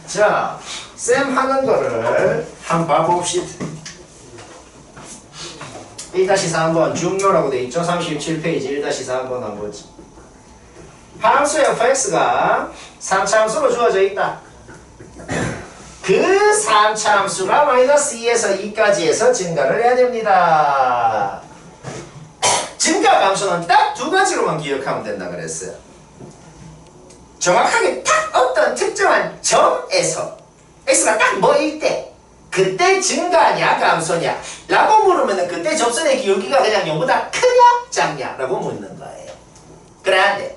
자, 쌤 하는 거를 한번 봐봅시다. 1-4 중요라고 돼 있죠? 37페이지 1-4 한번 보지. 함수 fx가 3차함수로 주어져 있다. 그 3차함수가 마이너스 2에서 2까지 해서 증가를 해야 됩니다. 증가 함수는 딱 두 가지로만 기억하면 된다 그랬어요. 정확하게 딱 어떤 특정한 점에서 x가 딱 뭐일 때 그때 증가냐 감소냐 라고 물으면 그때 접선의 기울기가 그냥 0보다 크냐 작냐 라고 묻는 거예요. 그런데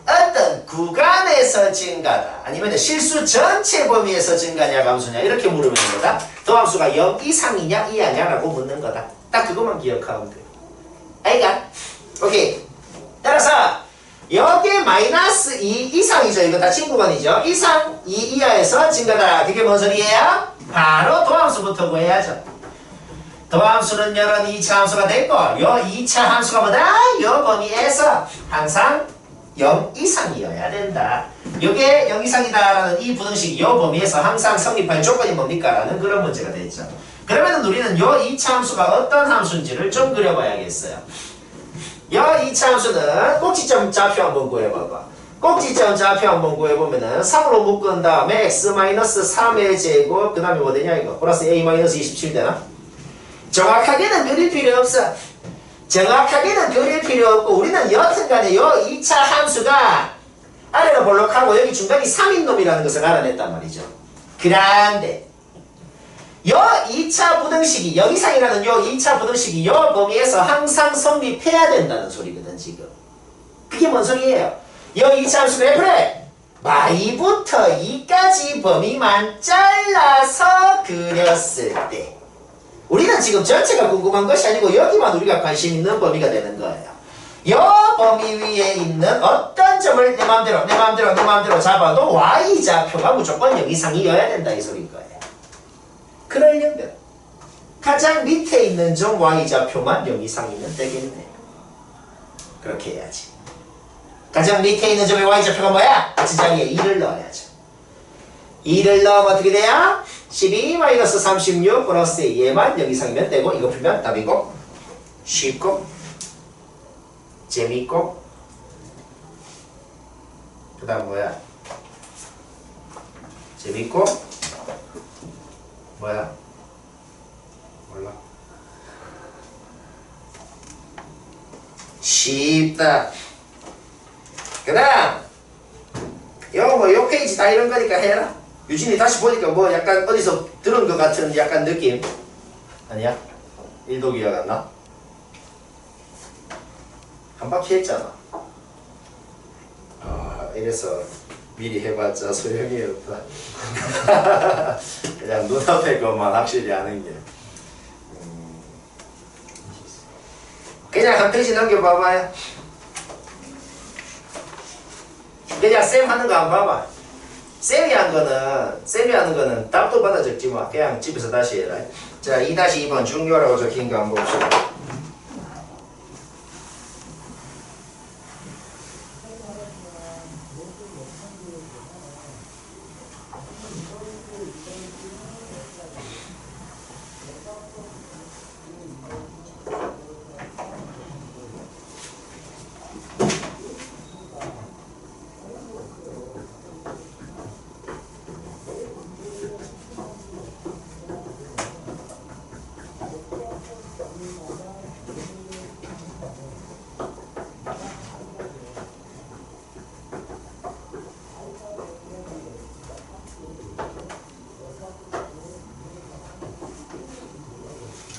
어떤 구간에서 증가다 아니면 실수 전체 범위에서 증가냐 감소냐 이렇게 물으면 거다. 도함수가 0 이상이냐 이하냐 라고 묻는 거다. 딱 그것만 기억하면 돼요. 아이가? 오케이. 따라서 여기에 마이너스 2 이상이죠. 이거 다 친구간이죠. 이상 2 이하에서 증가다. 그게 뭔 소리예요? 바로 도함수부터 구해야죠. 도함수는 여러 2차 함수가 됐고 요 2차 함수가 뭐다? 요 범위에서 항상 0 이상이어야 된다. 이게 0 이상이다라는 이 부등식이 요 범위에서 항상 성립할 조건이 뭡니까? 라는 그런 문제가 되죠. 그러면 우리는 요 2차 함수가 어떤 함수인지를 좀 그려봐야겠어요. 요 2차 함수는 꼭지점 좌표 한번 구해봐봐. 꼭지점 좌표 한번 구해보면은 3으로 묶은 다음에 x-3의 제곱 그 다음에 뭐 되냐 이거 플러스 a-27 되나? 정확하게는 그릴 필요 없어. 정확하게는 그릴 필요 없고 우리는 여튼간에 요 2차 함수가 아래로 볼록하고 여기 중간이 3인 놈이라는 것을 알아냈단 말이죠. 그런데 요 2차 부등식이 여기상이라는 요 2차 부등식이 요 범위에서 항상 성립해야 된다는 소리거든 지금. 그게 뭔 소리예요? 요 2차 함수가 f를 y부터 2까지 범위만 잘라서 그렸을 때 우리는 지금 전체가 궁금한 것이 아니고 여기만 우리가 관심 있는 범위가 되는 거예요. 요 범위 위에 있는 어떤 점을 내 마음대로 잡아도 y좌표가 무조건 0 이상이어야 된다 이 소리인 거예요. 그러려면 가장 밑에 있는 점 y좌표만 0 이상이면 되겠네. 그렇게 해야지. 가장 밑에 있는 점의 y좌표가 뭐야? 그 자리에 2를 넣어야죠. 2를 넣으면 어떻게 돼요? 12-36 플러스 얘만 0 이상이면 되고 이거 풀면 답이고 쉽고 재밌고 그 다음 뭐야? 재밌고 뭐야? 몰라. 쉽다. 그 다음 요 페이지 다 이런 거니까 해라. 유진이 다시 보니까 뭐 약간 어디서 들은 것 같은 약간 느낌 아니야? 1도 기억 안 나? 한 바퀴 했잖아. 이래서 미리 해봤자 소용이 없다. 그냥 눈앞에 것만 확실히 아는 게. 그냥 한 페이지 넘겨봐봐요. 그냥 쌤 하는 거 한번 봐봐. 쌤이 하는 거는 답도 받아 적지 마. 그냥 집에서 다시 해라. 자, 2-2번 중요라고 적힌 거 한번 봅시다.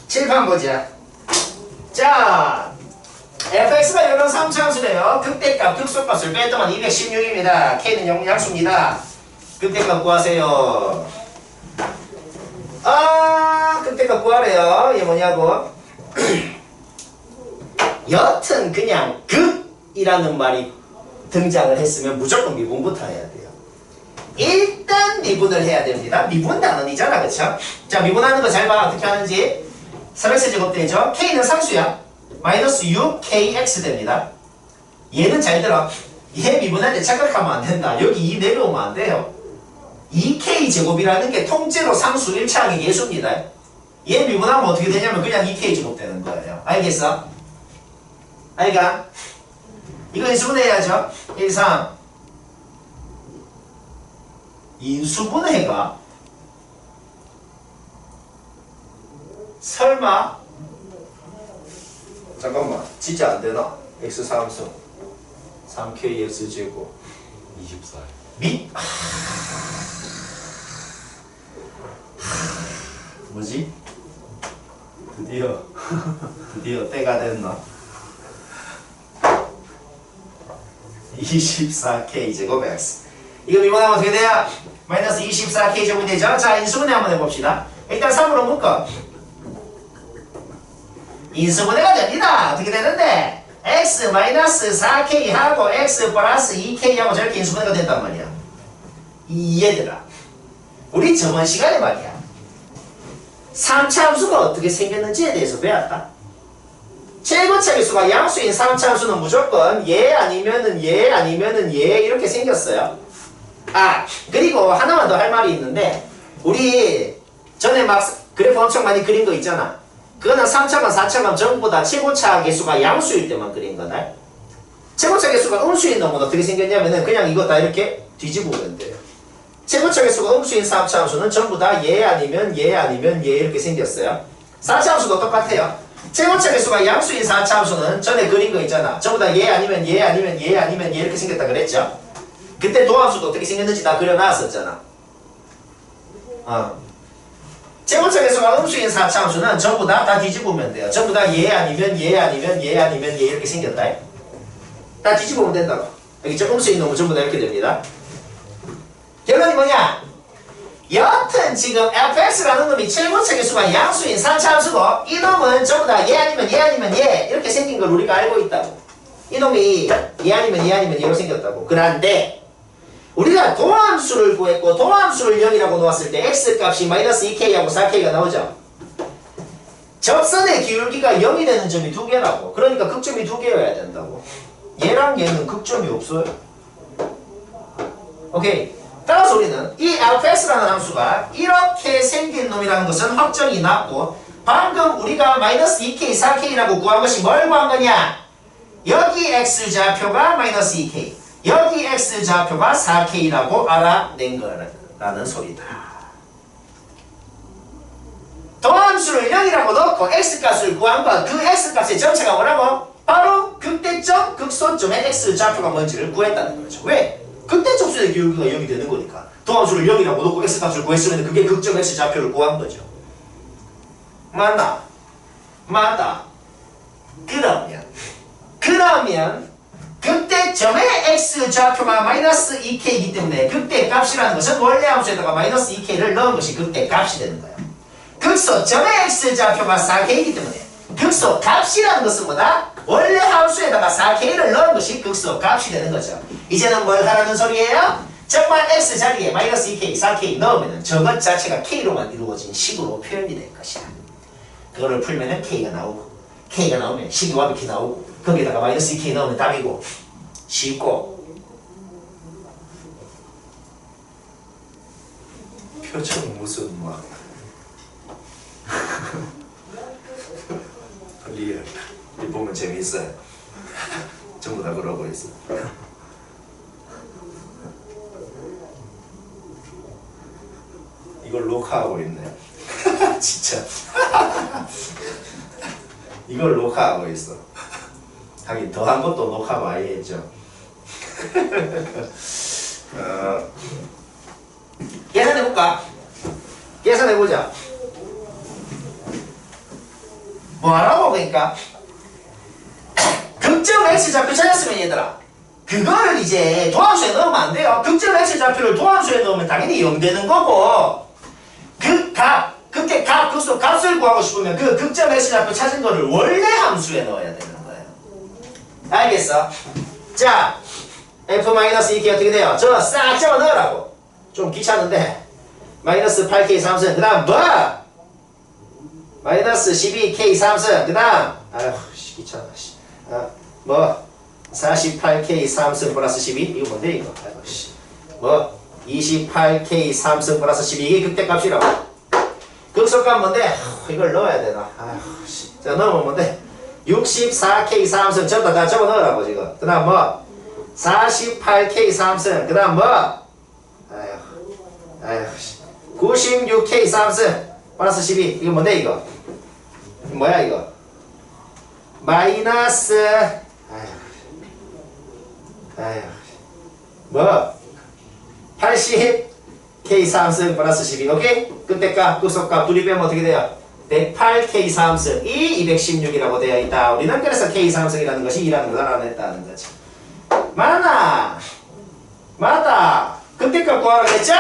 칠판 보자. 자, fx가 이런 3차 함수래요. 극대값, 극소값을 뺐더만 216입니다. k는 양수입니다. 극대값 구하세요. 극대값 구하래요. 이게 뭐냐고. 여튼 그냥 극이라는 말이 등장을 했으면 무조건 미분부터 해야 돼요. 일단 미분을 해야 됩니다. 미분 단원이잖아, 그쵸? 자, 미분하는 거 잘 봐. 어떻게 하는지. 3x 제곱되죠? k는 상수야. 마이너스 6kx 됩니다. 얘는 잘 들어. 얘 미분할 때 착각하면 안 된다. 여기 2 내려오면 안 돼요. 2k 제곱이라는 게 통째로 상수 일차항의 개수입니다. 얘 미분하면 어떻게 되냐면 그냥 2k 제곱 되는 거예요. 알겠어? 알가? 이거 인수분해해야죠. 1, 3 인수분해가 설마 잠깐만 진짜 안되나? x3수 3kx 제곱 24. 뭐지? 드디어 때가 됐나? 24k 제곱 x 이거 미분하면 어떻게 돼요? 마이너스 24k 제곱이 되죠? 자 인수분해 한번 해봅시다. 일단 3으로 묶어. 인수분해가 됩니다. 어떻게 되는데 x 마이너스 4k 하고 x 플러스 2k 하고 저렇게 인수분해가 된단 말이야. 얘들아 우리 저번 시간에 말이야 3차 함수가 어떻게 생겼는지에 대해서 배웠다. 최고차계수가 양수인 3차 함수는 무조건 얘 아니면은 얘 아니면은 얘 이렇게 생겼어요. 아 그리고 하나만 더 할 말이 있는데 우리 전에 막 그래프 엄청 많이 그린 거 있잖아. 그거는 3차만 4차만 전부 다 최고차 계수가 양수일 때만 그린 거다. 최고차 계수가 음수인 놈은 어떻게 생겼냐면은 그냥 이거 다 이렇게 뒤집으면 돼요. 최고차 계수가 음수인 3차 함수는 전부 다 얘 아니면 얘 아니면 얘 이렇게 생겼어요. 4차 함수도 똑같아요. 최고차 계수가 양수인 4차 함수는 전에 그린 거 있잖아. 전부 다 얘 아니면 얘 아니면 얘 아니면 얘 이렇게 생겼다 그랬죠. 그때 도함수도 어떻게 생겼는지 다 그려놨었잖아. 최고차 계수가 음수인 4차 함수는 전부 다 뒤집으면 돼요. 전부 다 얘 아니면 얘 아니면 얘 아니면 얘 이렇게 생겼다. 다 뒤집으면 된다고. 여기 저 음수인 놈은 전부 다 이렇게 됩니다. 결론이 뭐냐? 여튼 지금 fx라는 놈이 최고차 계수가 양수인 4차 함수고 이 놈은 전부 다 얘 아니면 얘 아니면 얘 이렇게 생긴 걸 우리가 알고 있다고. 이 놈이 얘 아니면 얘 아니면 얘로 생겼다고. 그런데 우리가 도함수를 구했고 도함수를 0이라고 놓았을 때 x값이 마이너스 2k하고 4k가 나오죠. 접선의 기울기가 0이 되는 점이 두 개라고. 그러니까 극점이 두 개여야 된다고. 얘랑 얘는 극점이 없어요. 오케이. 따라서 우리는 이 fx라는 함수가 이렇게 생긴 놈이라는 것은 확정이 났고 방금 우리가 마이너스 2k, 4k라고 구한 것이 뭘 구한 거냐? 여기 x좌표가 마이너스 2k 여기 x좌표가 4k라고 알아낸 거라는 소리다. 도함수를 0이라고 넣고 x값을 구한 것, 그 x값의 전체가 뭐라고? 바로 극대점, 극소점의 x좌표가 뭔지를 구했다는 거죠. 왜? 극대접수의 기울기가 0이 되는 거니까. 도함수를 0이라고 놓고 x값을 구했으면 그게 극점 x좌표를 구한 거죠. 맞나? 맞다. 그러면 극대점의 x좌표가 마이너스 2k이기 때문에 극대값이라는 것은 원래 함수에다가 마이너스 2k를 넣은 것이 극대값이 되는 거예요. 극소점의 x좌표가 4k이기 때문에 극소값이라는 것은 뭐다? 원래 함수에다가 4k를 넣은 것이 극소값이 되는 거죠. 이제는 뭘 하라는 소리예요? 정말 x 자리에 마이너스 2k, 4k 넣으면 저것 자체가 k로만 이루어진 식으로 표현이 될 것이다. 그거를 풀면은 k가 나오고 k가 나오면 식이 완벽히 나오고 거기다가 마이너스 2k 넣으면 답이고 쉽고. 표정 무슨 막 리얼 이 보면 재밌어요. 전부 다 그러고 있어. 이걸 녹화하고 있네요. 진짜 이걸 녹화하고 있어. 하긴 더한 것도 녹화 많이 했죠. 계산해볼까? 계산해보자. 뭐하라고 그러니까 극점 x좌표 찾았으면 얘들아 그거를 이제 도함수에 넣으면 안 돼요. 극점 x좌표를 도함수에 넣으면 당연히 0 되는 거고 그때 극소 값을 구하고 싶으면 그 극점 x좌표 찾은 거를 원래 함수에 넣어야 되는 거예요. 알겠어? 자 f-2k 어떻게 돼요? 저 싹 잡아 넣으라고. 좀 귀찮은데 마이너스 8k 3승 그 다음 뭐? 마이너스 12k 3승 그 다음 아휴 귀찮아 뭐 48k 3승 플러스 12 이거 뭔데 이거 아이고 뭐 28K 3승 플러스 12 이게 극대값이라고. 극소값 뭔데? 이걸 넣어야 되나? 아휴 씨. 자 넣으면 뭔데? 64K 3승 전부 다 적어 넣으라고 지금. 그 다음 뭐? 48K 3승 그 다음 뭐? 아휴 씨. 96K 3승 플러스 12 이거 뭔데 이거? 뭐야 이거? 마이너스 뭐? 80 K 3승 플러스 12 오케이? 끝대값 극소값 둘이 빼면 어떻게 돼요? 108 K 3승 이 216이라고 되어 있다. 우리는 그래서 K 3승이라는 것이 2라는 걸 알아냈다는 거지. 맞나? 맞다. 극대값 구하라고 했죠?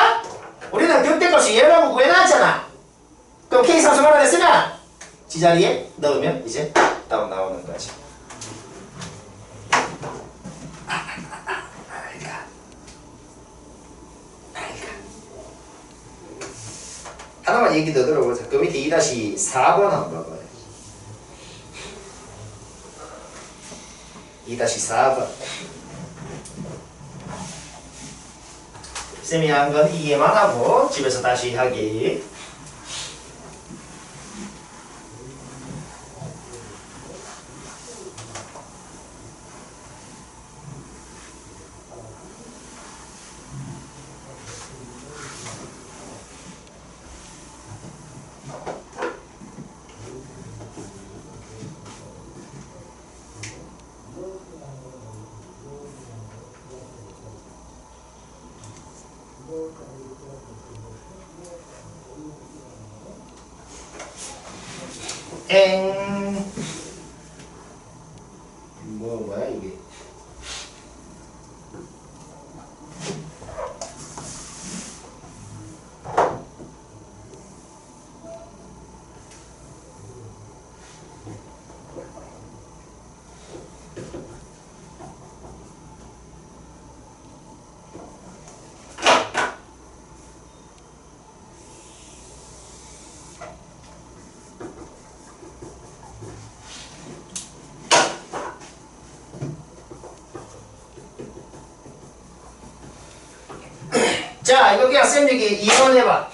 우리는 극대값이 얘라고 구해놨잖아. 그럼 K 3승 알아냈으면 지자리에 넣으면 이제 답 나오는 거지. 하나만 얘기 더 들어보자. 그 밑에 2-4번 한번 봐봐요. 2-4번. 쌤이 한 건 이해만 하고 집에서 다시 하기. 뭐야 이게? 자, 이거 그냥 쌤 얘기 2번 해봐.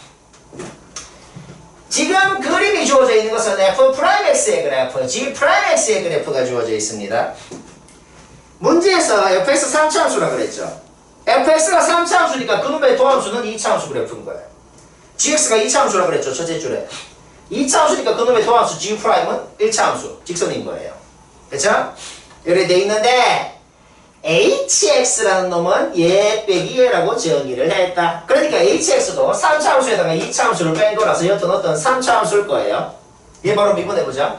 지금 그림이 주어져 있는 것은 f'x의 그래프, g'x의 그래프가 주어져 있습니다. 문제에서 fx 3차함수라 그랬죠. fx가 3차함수니까 그놈의 도함수는 2차함수 그래프인 거예요. gx가 2차함수라 그랬죠. 첫째 줄에. 2차함수니까 그놈의 도함수 g'은 1차함수, 직선인 거예요. 그쵸? 이렇게 돼 있는데 hx라는 놈은 얘 빼기 얘라고 정의를 했다. 그러니까 hx도 3차함수에다가 2차함수를 뺀 거라서 여튼 어떤 3차함수일 거예요. 얘 바로 미분해보자.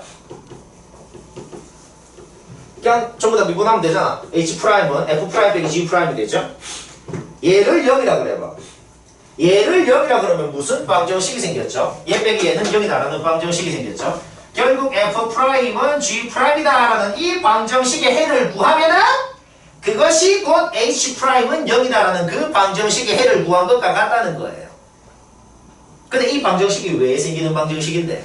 그냥 전부 다 미분하면 되잖아. h'은 f' 빼기 g'이 되죠. 얘를 0이라 그래봐. 얘를 0이라 그러면 무슨 방정식이 생겼죠? 얘 빼기 얘는 0이다라는 방정식이 생겼죠. 결국 f'은 g'이다라는 이 방정식의 해를 구하면은 그것이 곧 h'은 0이다라는 그 방정식의 해를 구한 것과 같다는 거예요. 근데 이 방정식이 왜 생기는 방정식인데?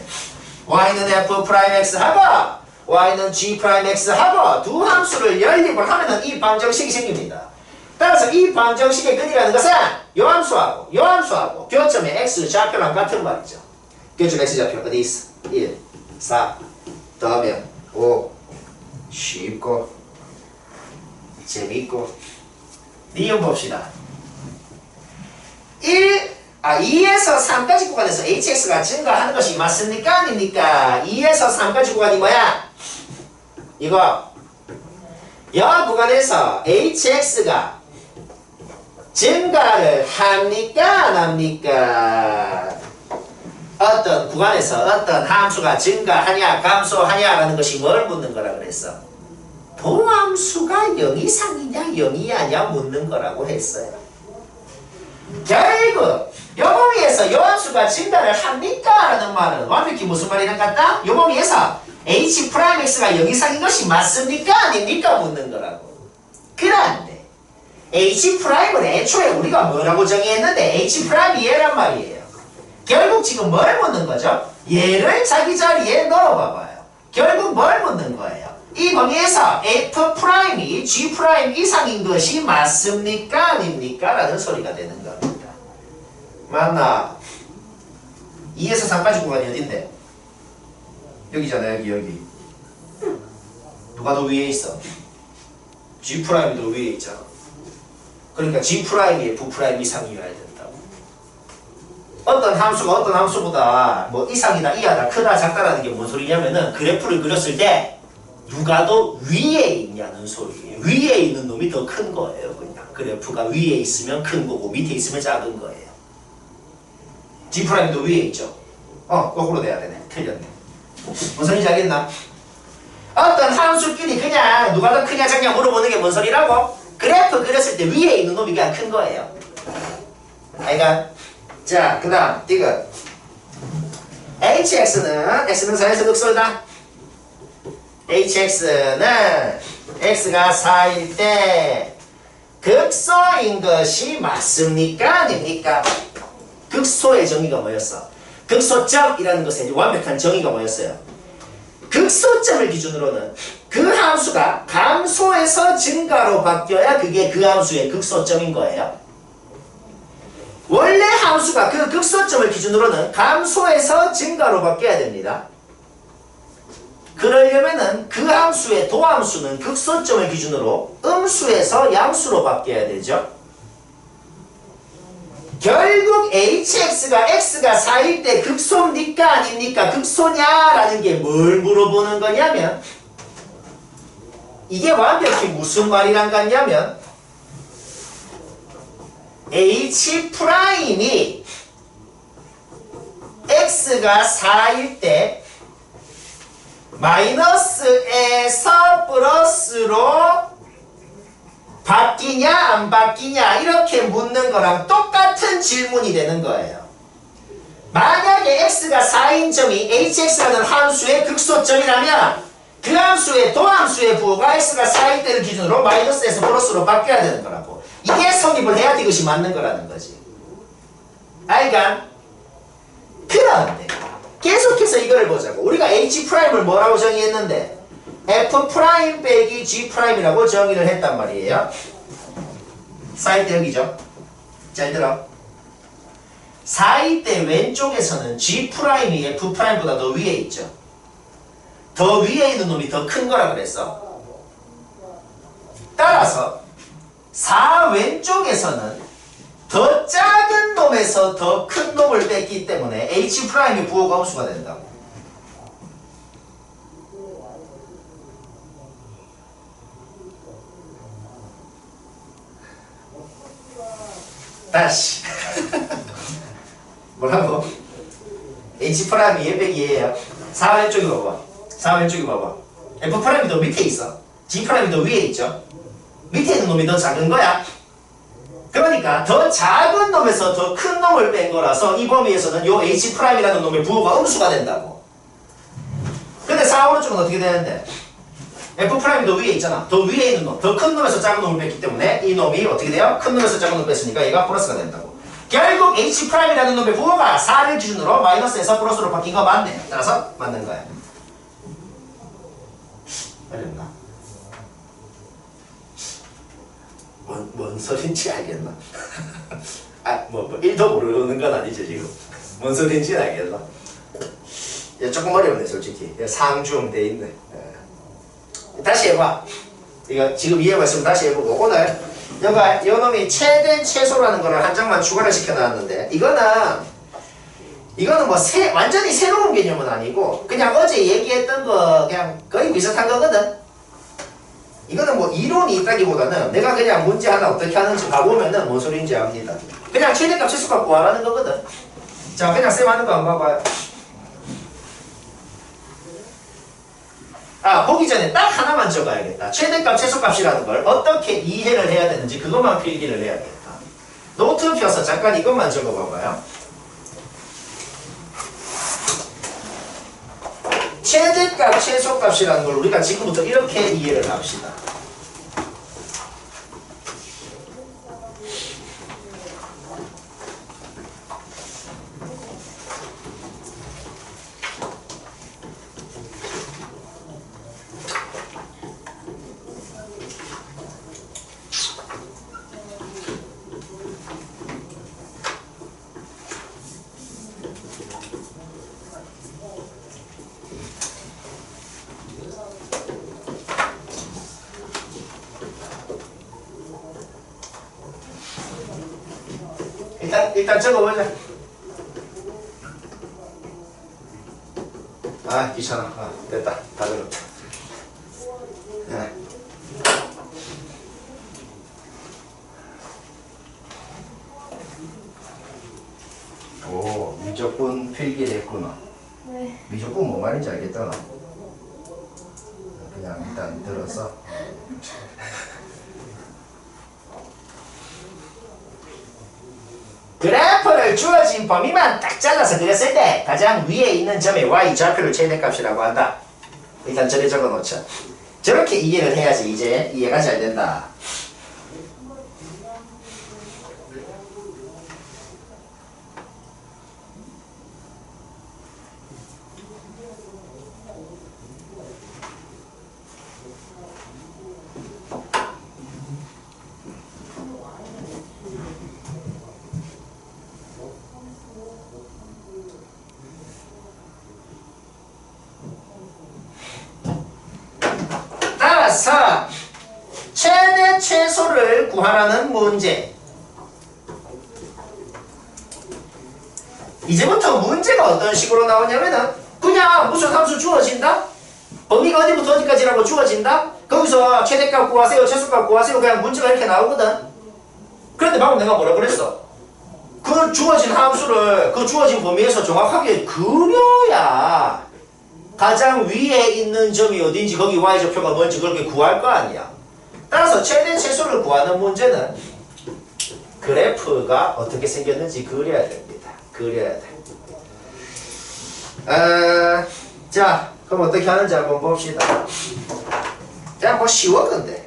y는 f'x 하고 y는 g'x 하고 두 함수를 연립을 하면은 이 방정식이 생깁니다. 따라서 이 방정식의 근이라는 것은 요 함수하고 교점의 x 좌표랑 같은 말이죠. 교점 x 좌표 어디 있어? 1, 4 더하면 5 쉽고 재밌고. 니은 봅시다. 2에서 3까지 구간에서 hx가 증가하는 것이 맞습니까? 아닙니까? 2에서 3까지 구간이 뭐야? 이거 여 구간에서 hx가 증가를 합니까? 안 합니까? 어떤 구간에서 어떤 함수가 증가하냐 감소하냐라는 것이 뭘 묻는 거라 그랬어? 도함수가 0 이상이냐 0 이하냐 묻는 거라고 했어요. 결국 요 범위에서 요 함수가 증가를 합니까? 라는 말은 완벽히 무슨 말이랑 같다? 요 범위에서 h'x가 0 이상인 것이 맞습니까? 아닙니까? 묻는 거라고. 그런데 h'은 애초에 우리가 뭐라고 정의했는데 h'이 얘란 말이에요. 결국 지금 뭘 묻는 거죠? 얘를 자기 자리에 넣어봐봐요. 결국 뭘 묻는 거예요? 이 범위에서 f'이 g' 이상인 것이 맞습니까? 아닙니까? 라는 소리가 되는 겁니다. 맞나? 2에서 3까지 구간이 어딘데? 여기잖아. 여기. 누가 더 위에 있어? G'이 더 위에 있잖아. 그러니까 G'이 F' 이상이어야 된다고. 어떤 함수보다 뭐 이상이다, 이하다, 크다, 작다라는 게 뭔 소리냐면은 그래프를 그렸을 때 누가 더 위에 있냐는 소리예요. 위에 있는 놈이 더 큰 거예요. 그냥 그래프가 위에 있으면 큰 거고 밑에 있으면 작은 거예요. G'도 위에 있죠. 거꾸로 돼야 되네. 틀렸네. 뭔 소리인지 알겠나? 어떤 함수끼리 그냥 누가 더 크냐 작냐 물어보는 게 뭔 소리라고? 그래프 그렸을 때 위에 있는 놈이 그냥 큰 거예요. 아이가? 자, 그 다음 디귿. hx는 x명사에서 극소이다. hx는 x가 4일 때 극소인 것이 맞습니까? 아닙니까? 극소의 정의가 뭐였어? 극소점이라는 것의 완벽한 정의가 뭐였어요? 극소점을 기준으로는 그 함수가 감소에서 증가로 바뀌어야 그게 그 함수의 극소점인 거예요. 원래 함수가 그 극소점을 기준으로는 감소에서 증가로 바뀌어야 됩니다. 그러려면은 그 함수의 도함수는 극소점을 기준으로 음수에서 양수로 바뀌어야 되죠. 결국 hx가 x가 4일 때 극소입니까 아닙니까? 극소냐라는 게 뭘 물어보는 거냐면 이게 완벽히 무슨 말이란 같냐면 h' 이 x가 4일 때 마이너스에서 플러스로 바뀌냐 안 바뀌냐 이렇게 묻는 거랑 똑같은 질문이 되는 거예요. 만약에 x가 4인 점이 hx라는 함수의 극소점이라면 그 함수의 도함수의 부호가 x가 4일 때를 기준으로 마이너스에서 플러스로 바뀌어야 되는 거라고. 이게 성립을 해야 이것이 맞는 거라는 거지. 알간? 그런데 계속해서 이걸 보자고. 우리가 h'을 뭐라고 정의했는데 f' 빼기 g'이라고 정의를 했단 말이에요. 4일 때 여기죠. 잘 들어. 4일 때 왼쪽에서는 g'이 f'보다 더 위에 있죠. 더 위에 있는 놈이 더 큰 거라 그랬어. 따라서 4 왼쪽에서는 더 작은 놈에서 더 큰 놈을 뺐기 때문에 h'의 부호가 함수가 된다고. 다시 뭐라고? h'이 얘 빼기 얘예요. 4 왼쪽이 봐봐. 4 왼쪽이 봐봐. f'이 더 밑에 있어. g'이 더 위에 있죠. 밑에 있는 놈이 더 작은 거야. 그러니까 더 작은 놈에서 더 큰 놈을 뺀 거라서 이 범위에서는 요 h'이라는 놈의 부호가 음수가 된다고. 근데 4 오른쪽은 어떻게 되는데? f'이 더 위에 있잖아. 더 위에 있는 놈, 더 큰 놈에서 작은 놈을 뺐기 때문에 이 놈이 어떻게 돼요? 큰 놈에서 작은 놈을 뺐으니까 얘가 플러스가 된다고. 결국 h'이라는 놈의 부호가 4를 기준으로 마이너스에서 플러스로 바뀐 거 맞네. 따라서 맞는 거야. 어렵나? 뭔 소린지 알겠나? 뭐 1도 모르는 건 아니죠 지금. 뭔 소린지 알겠나? 조금 어렵네 솔직히. 상중 돼 있네. 다시 해봐. 이거 지금 이해했으면 다시 해보고 오늘 여기 요 놈이 최대 최소라는 거를 한 장만 추가를 시켜놨는데 이거는 뭐 완전히 새로운 개념은 아니고 그냥 어제 얘기했던 거 그냥 거의 비슷한 거거든. 이거는 뭐 이론이 있다기보다는 내가 그냥 문제 하나 어떻게 하는지 봐보면은 뭔 소리인지 압니다. 그냥 최대값 최소값 구하라는 거거든. 자 그냥 쌤 하는 거 한번 봐봐요. 보기 전에 딱 하나만 적어야겠다. 최대값 최소값이라는 걸 어떻게 이해를 해야 되는지 그것만 필기를 해야겠다. 노트 펴서 잠깐 이것만 적어봐봐요. 최대값 최소값이라는 걸 우리가 지금부터 이렇게 이해를 합시다. 일단 적어보자. 아 귀찮아. 아, 됐다. 다 적었다. 네. 오, 미적분 필기됐구나. 네. 미적분 뭐 말인지 알겠다 나. 그냥 일단 들어서. 그래프를 주어진 범위만 딱 잘라서 그렸을 때 가장 위에 있는 점의 y 좌표를 최대값이라고 한다. 일단 저래 적어 놓자. 저렇게 이해를 해야지 이제 이해가 잘 된다. 따라서 최대 최소를 구하라는 문제. 이제부터 문제가 어떤 식으로 나오냐면은 그냥 무슨 함수 주어진다? 범위가 어디부터 어디까지라고 주어진다? 거기서 최대값 구하세요, 최소값 구하세요. 그냥 문제가 이렇게 나오거든. 그런데 방금 내가 뭐라 그랬어? 그 주어진 함수를 그 주어진 범위에서 정확하게 그려야 가장 위에 있는 점이 어딘지 거기 y좌표가 뭔지 그렇게 구할 거 아니야. 따라서 최대 최소를 구하는 문제는 그래프가 어떻게 생겼는지 그려야 됩니다. 그려야 돼. 자, 그럼 어떻게 하는지 한번 봅시다. 그냥 뭐 쉬워 근데.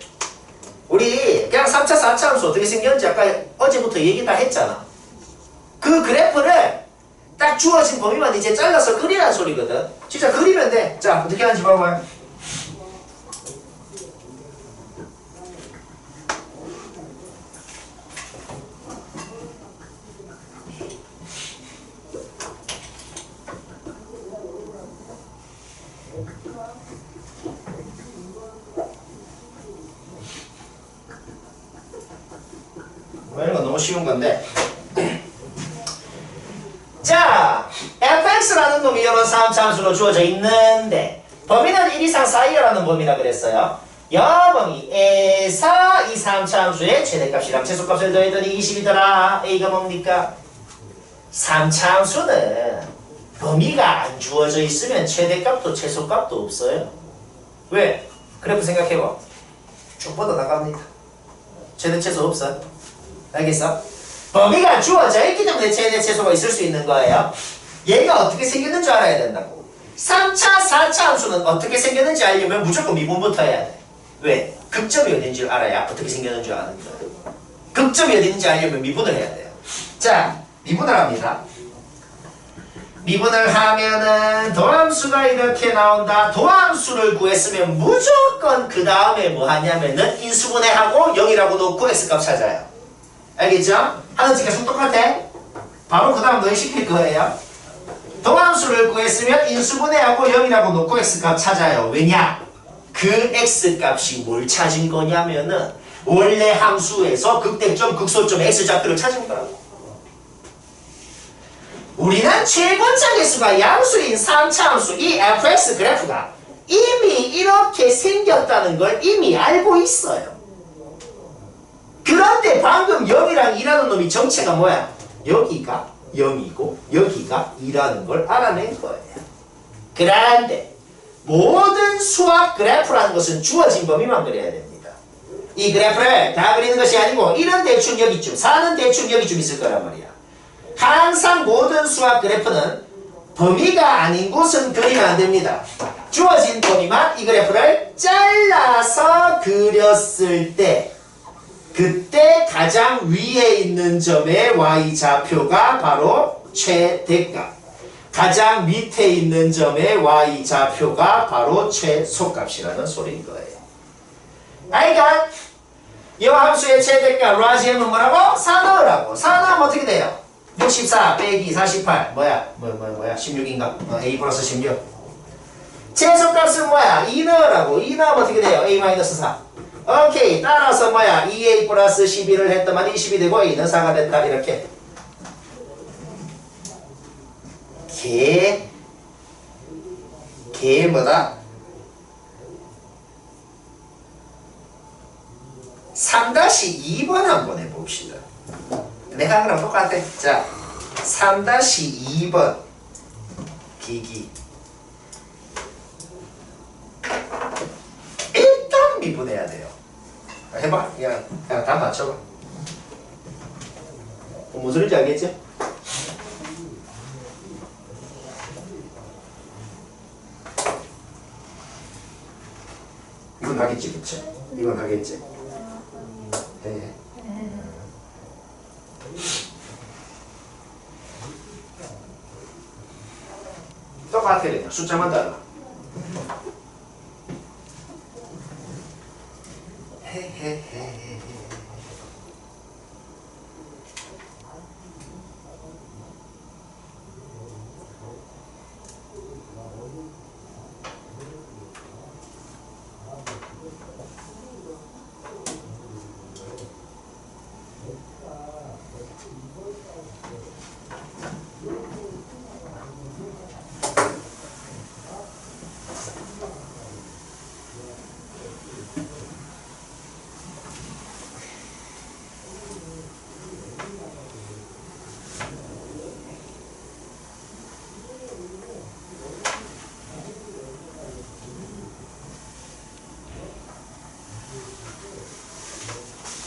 우리 그냥 3차, 4차 함수 어떻게 생겼는지 아까 어제부터 얘기 다 했잖아. 그 그래프를 딱 주어진 범위만 이제 잘라서 그리라는 소리거든. 진짜 그리면 돼. 자, 어떻게 하는지 봐봐요. 이런 건 너무 쉬운 건데. 자, fx라는 놈이 이런 3차 함수로 주어져 있는데 범위는 1 이상 4이라는 범위라 그랬어요. 여범위에서 이 3차 함수의 최대값이랑 최소값을 더했더니 20이더라. a가 뭡니까? 3차 함수는 범위가 안 주어져 있으면 최대값도 최소값도 없어요. 왜? 그래프 생각해봐. 쭉 뻗어나갑니다. 최대 최소 없어. 알겠어? 범위가 주어져 있기 때문에 최대 최소가 있을 수 있는 거예요. 얘가 어떻게 생겼는 줄 알아야 된다고. 3차, 4차 함수는 어떻게 생겼는지 알려면 무조건 미분부터 해야 돼. 왜? 극점이 어딘지 알아야 어떻게 생겼는 줄 아는 거예요. 극점이 어딘지 알려면 미분을 해야 돼요. 자, 미분을 합니다. 미분을 하면은 도함수가 이렇게 나온다. 도함수를 구했으면 무조건 그 다음에 뭐 하냐면은 인수분해하고 0이라고 놓고 x값 찾아요. 알겠죠? 하는지 계속 똑같아. 바로 그 다음 너희 시킬 거예요. 도함수를 구했으면 인수분해하고 0이라고 놓고 x값 찾아요. 왜냐? 그 x값이 뭘 찾은 거냐면은 원래 함수에서 극대점, 극소점 x좌표를 찾은 거라고. 우리는 최고차 개수가 양수인 3차 함수 이 fx 그래프가 이미 이렇게 생겼다는 걸 이미 알고 있어요. 그런데 방금 0이랑 2라는 놈이 정체가 뭐야? 여기가 0이고 여기가 2라는 걸 알아낸 거예요. 그런데 모든 수학 그래프라는 것은 주어진 범위만 그려야 됩니다. 이 그래프를 다 그리는 것이 아니고 1은 대충 여기쯤, 4는 대충 여기쯤 있을 거란 말이야. 항상 모든 수학 그래프는 범위가 아닌 곳은 그리면 안 됩니다. 주어진 범위만 이 그래프를 잘라서 그렸을 때 그때 가장 위에 있는 점의 y좌표가 바로 최대값, 가장 밑에 있는 점의 y좌표가 바로 최소값이라는 소리인 거예요. 그러니까 이 함수의 최대값 라지엠은 뭐라고? 4 넣으라고. 4 넣으면 어떻게 돼요? 64 빼기 48 뭐야? 16인가? a 플러스 16. 최소값은 뭐야? 2 넣으라고. 2 넣으면 어떻게 돼요? a 마이너스 4. 오케이. 따라서 뭐야? 2a 플러스 12를 했더만 20이 되고 a는 4가 됐다. 이렇게. 개 뭐다? 3-2번 한번 해봅시다. 내가 그럼 똑같아. 자, 3-2번 기기. 일단 미분해야 돼요. 해봐. 그냥 다 맞춰봐. 무슨 소리인지 알겠지? 이건 하겠지, 그치? 이건 하겠지? 네. 똑같아, 그냥. 숫자만 달라. 헤헤헤.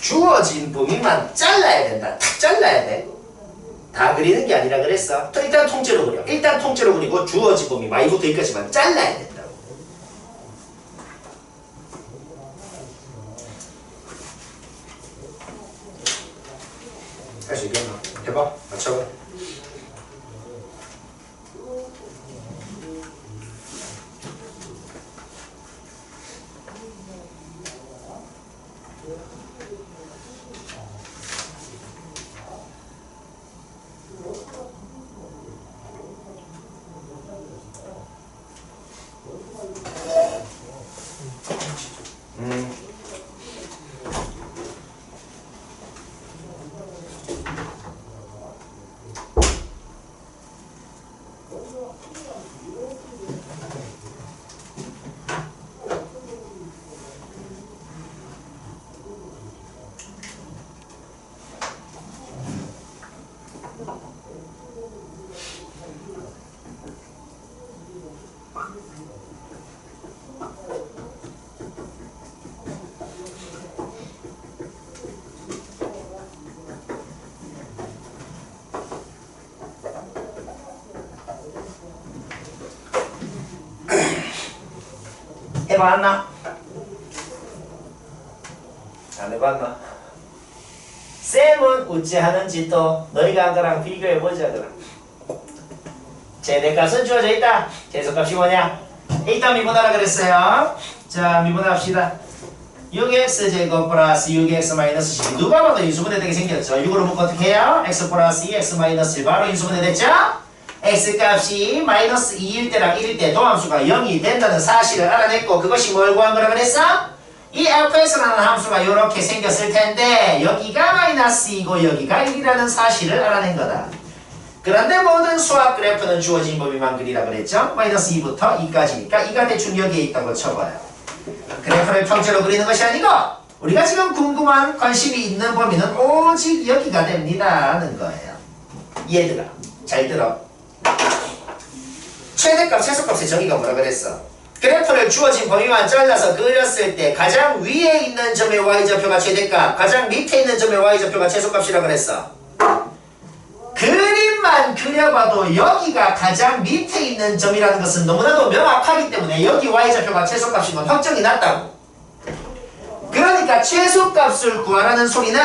주어진 범위만 잘라야 된다. 탁 잘라야 돼. 다 그리는 게 아니라 그랬어. 일단 통째로 그려. 일단 통째로 그리고 주어진 범위 마이부터 여기까지만 잘라야 된다고. 할 수 있겠나? 해봐. 맞춰봐. 해봤나? 안 해봤나? 쌤은 어찌 하는지 또 너희가 한 거랑 비교해보자. 그럼 최대값은 주어져 있다. 계속값이 뭐냐? 일단 미분하라 그랬어요. 자, 미분합시다. 6x제곱 플러스 6x 마이너스 12. 누가 봐도 인수분해 되게 생겼죠. 6으로 묶어 어떻게 해요? x 플러스 2x 마이너스 1 바로 인수분해 됐죠? x값이 마이너스 2일 때랑 1일 때 도함수가 0이 된다는 사실을 알아냈고, 그것이 뭘 구한 거라 그랬어? 이 fx라는 함수가 이렇게 생겼을 텐데 여기가 마이너스 2고 여기가 1이라는 사실을 알아낸 거다. 그런데 모든 수학 그래프는 주어진 범위만 그리라 그랬죠? 마이너스 2부터 2까지니까 2가 대충 여기에 있다고 쳐봐요. 그래프를 평제로 그리는 것이 아니고 우리가 지금 궁금한 관심이 있는 범위는 오직 여기가 됩니다 하는 거예요. 얘들아 잘 들어. 최대값 최소값의 정의가 뭐라 그랬어? 그래프를 주어진 범위만 잘라서 그렸을 때 가장 위에 있는 점의 y좌표가 최대값, 가장 밑에 있는 점의 y좌표가 최소값이라 그랬어. 그림만 그려봐도 여기가 가장 밑에 있는 점이라는 것은 너무나도 명확하기 때문에 여기 y좌표가 최소값인 건 확정이 났다고. 그러니까 최소값을 구하라는 소리는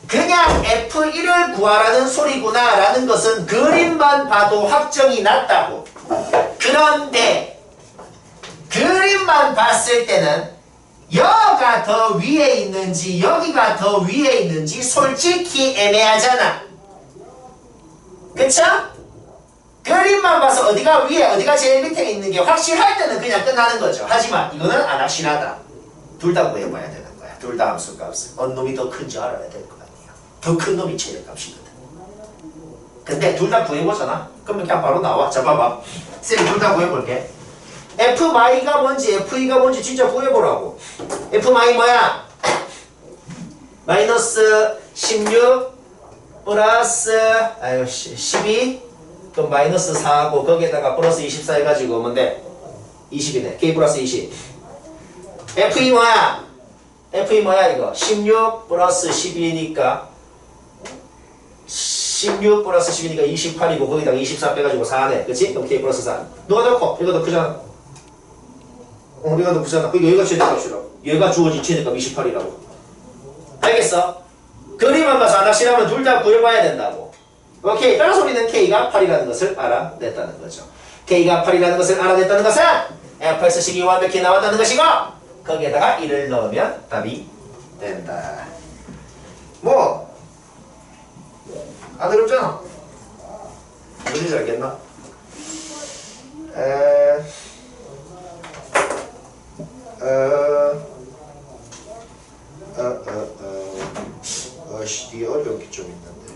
그냥 F1을 구하라는 소리구나 라는 것은 그림만 봐도 확정이 났다고. 그런데 그림만 봤을 때는 여가 더 위에 있는지 여기가 더 위에 있는지 솔직히 애매하잖아. 그쵸? 그림만 봐서 어디가 위에 어디가 제일 밑에 있는 게 확실할 때는 그냥 끝나는 거죠. 하지만 이거는 안 확실하다. 둘 다 구해봐야 되는 거야. 둘 다 함수값을. 어느 놈이 더 큰지 알아야 될 거 아니야. 더 큰 놈이 최대값이거든. 근데 둘 다 구해보잖아. 그러면 그냥 바로 나와. 자, 봐봐. 쌤이 둘 다 구해볼게. F마이가 뭔지, F이가 뭔지 진짜 구해보라고. F마이 뭐야? 마이너스 16 플러스 12 그럼 마이너스 4하고 거기에다가 플러스 24 해가지고 뭔데? 20이네. K 플러스 20. F2 뭐야? F2 뭐야 이거? 16 플러스 12니까 16 플러스 10이니까 28이고 거기다가 24 빼가지고 4네. 그치? 그럼 K 플러스 4. 누가 더 커? 이거 더 크잖아. 이거 더 크잖아. 그리고 여기가 최대값이라고. 얘가 주어진 최대값 28이라고. 알겠어? 그림만 봐서 안 확실하면 둘 다 구해봐야 된다고. 오케이. 따라서 우리는 K가 8이라는 것을 알아냈다는 거죠. K가 8이라는 것을 알아냈다는 것은 Fx 식이 완벽히 나왔다는 것이고 거기에다가 1을 넣으면 답이 된다. 뭐 안 어렵잖아. 뭔지 알겠나? 뒤에 어려운 게 좀 있는데.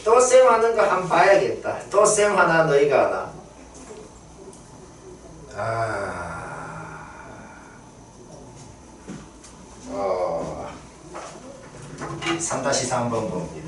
또 쌤 하는 거 한번 봐야겠다. 또 쌤 하나 너희가 하나. 3-3번 봅니다.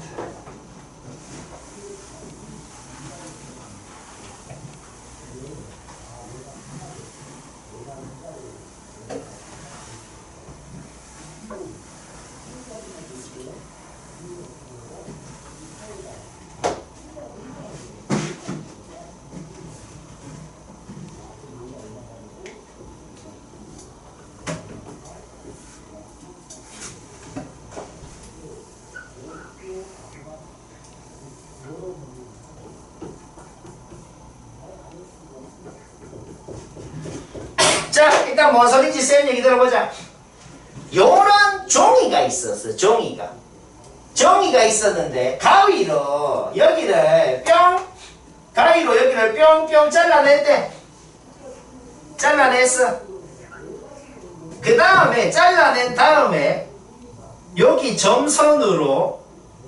자, 일단 뭔 소리인지 쌤 얘기 들어보자. 요런 종이가 있었어. 종이가 있었는데 가위로 여기를 뿅뿅 잘라냈대. 잘라냈어. 그 다음에 잘라낸 다음에 여기 점선으로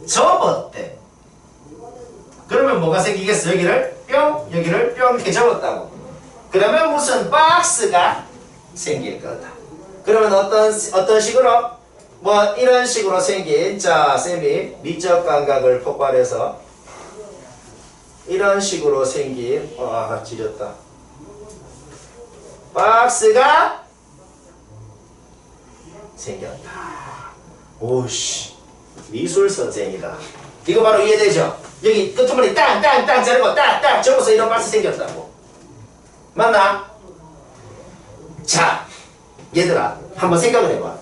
접었대. 그러면 뭐가 생기겠어? 여기를 뿅 이렇게 접었다고. 그러면 무슨 박스가 생길 거다. 그러면 어떤 식으로? 뭐 이런 식으로 생긴, 자 쌤이 미적 감각을 폭발해서 이런 식으로 생긴, 지렸다. 박스가 생겼다. 오씨, 미술 선생이다. 이거 바로 이해되죠? 여기 끝머리 땅 자르고 딱 접어서 이런 박스 생겼다고. 맞나? 자, 얘들아 한번 생각을 해봐.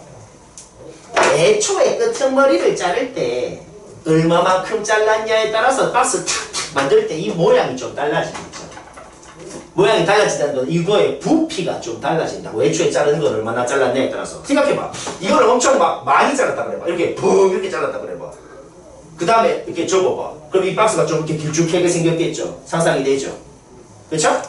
애초에 끄트머리를 자를 때 얼마만큼 잘랐냐에 따라서 박스 탁탁 만들 때 이 모양이 좀 달라지겠죠. 모양이 달라진다는 건 이거의 부피가 좀 달라진다고. 애초에 자른 걸 얼마나 잘랐냐에 따라서. 생각해봐. 이거를 엄청 막 많이 잘랐다 그래봐. 이렇게 붕 이렇게 잘랐다 그래봐. 그 다음에 이렇게 접어봐. 그럼 이 박스가 좀 이렇게 길쭉하게 생겼겠죠. 상상이 되죠. 그쵸?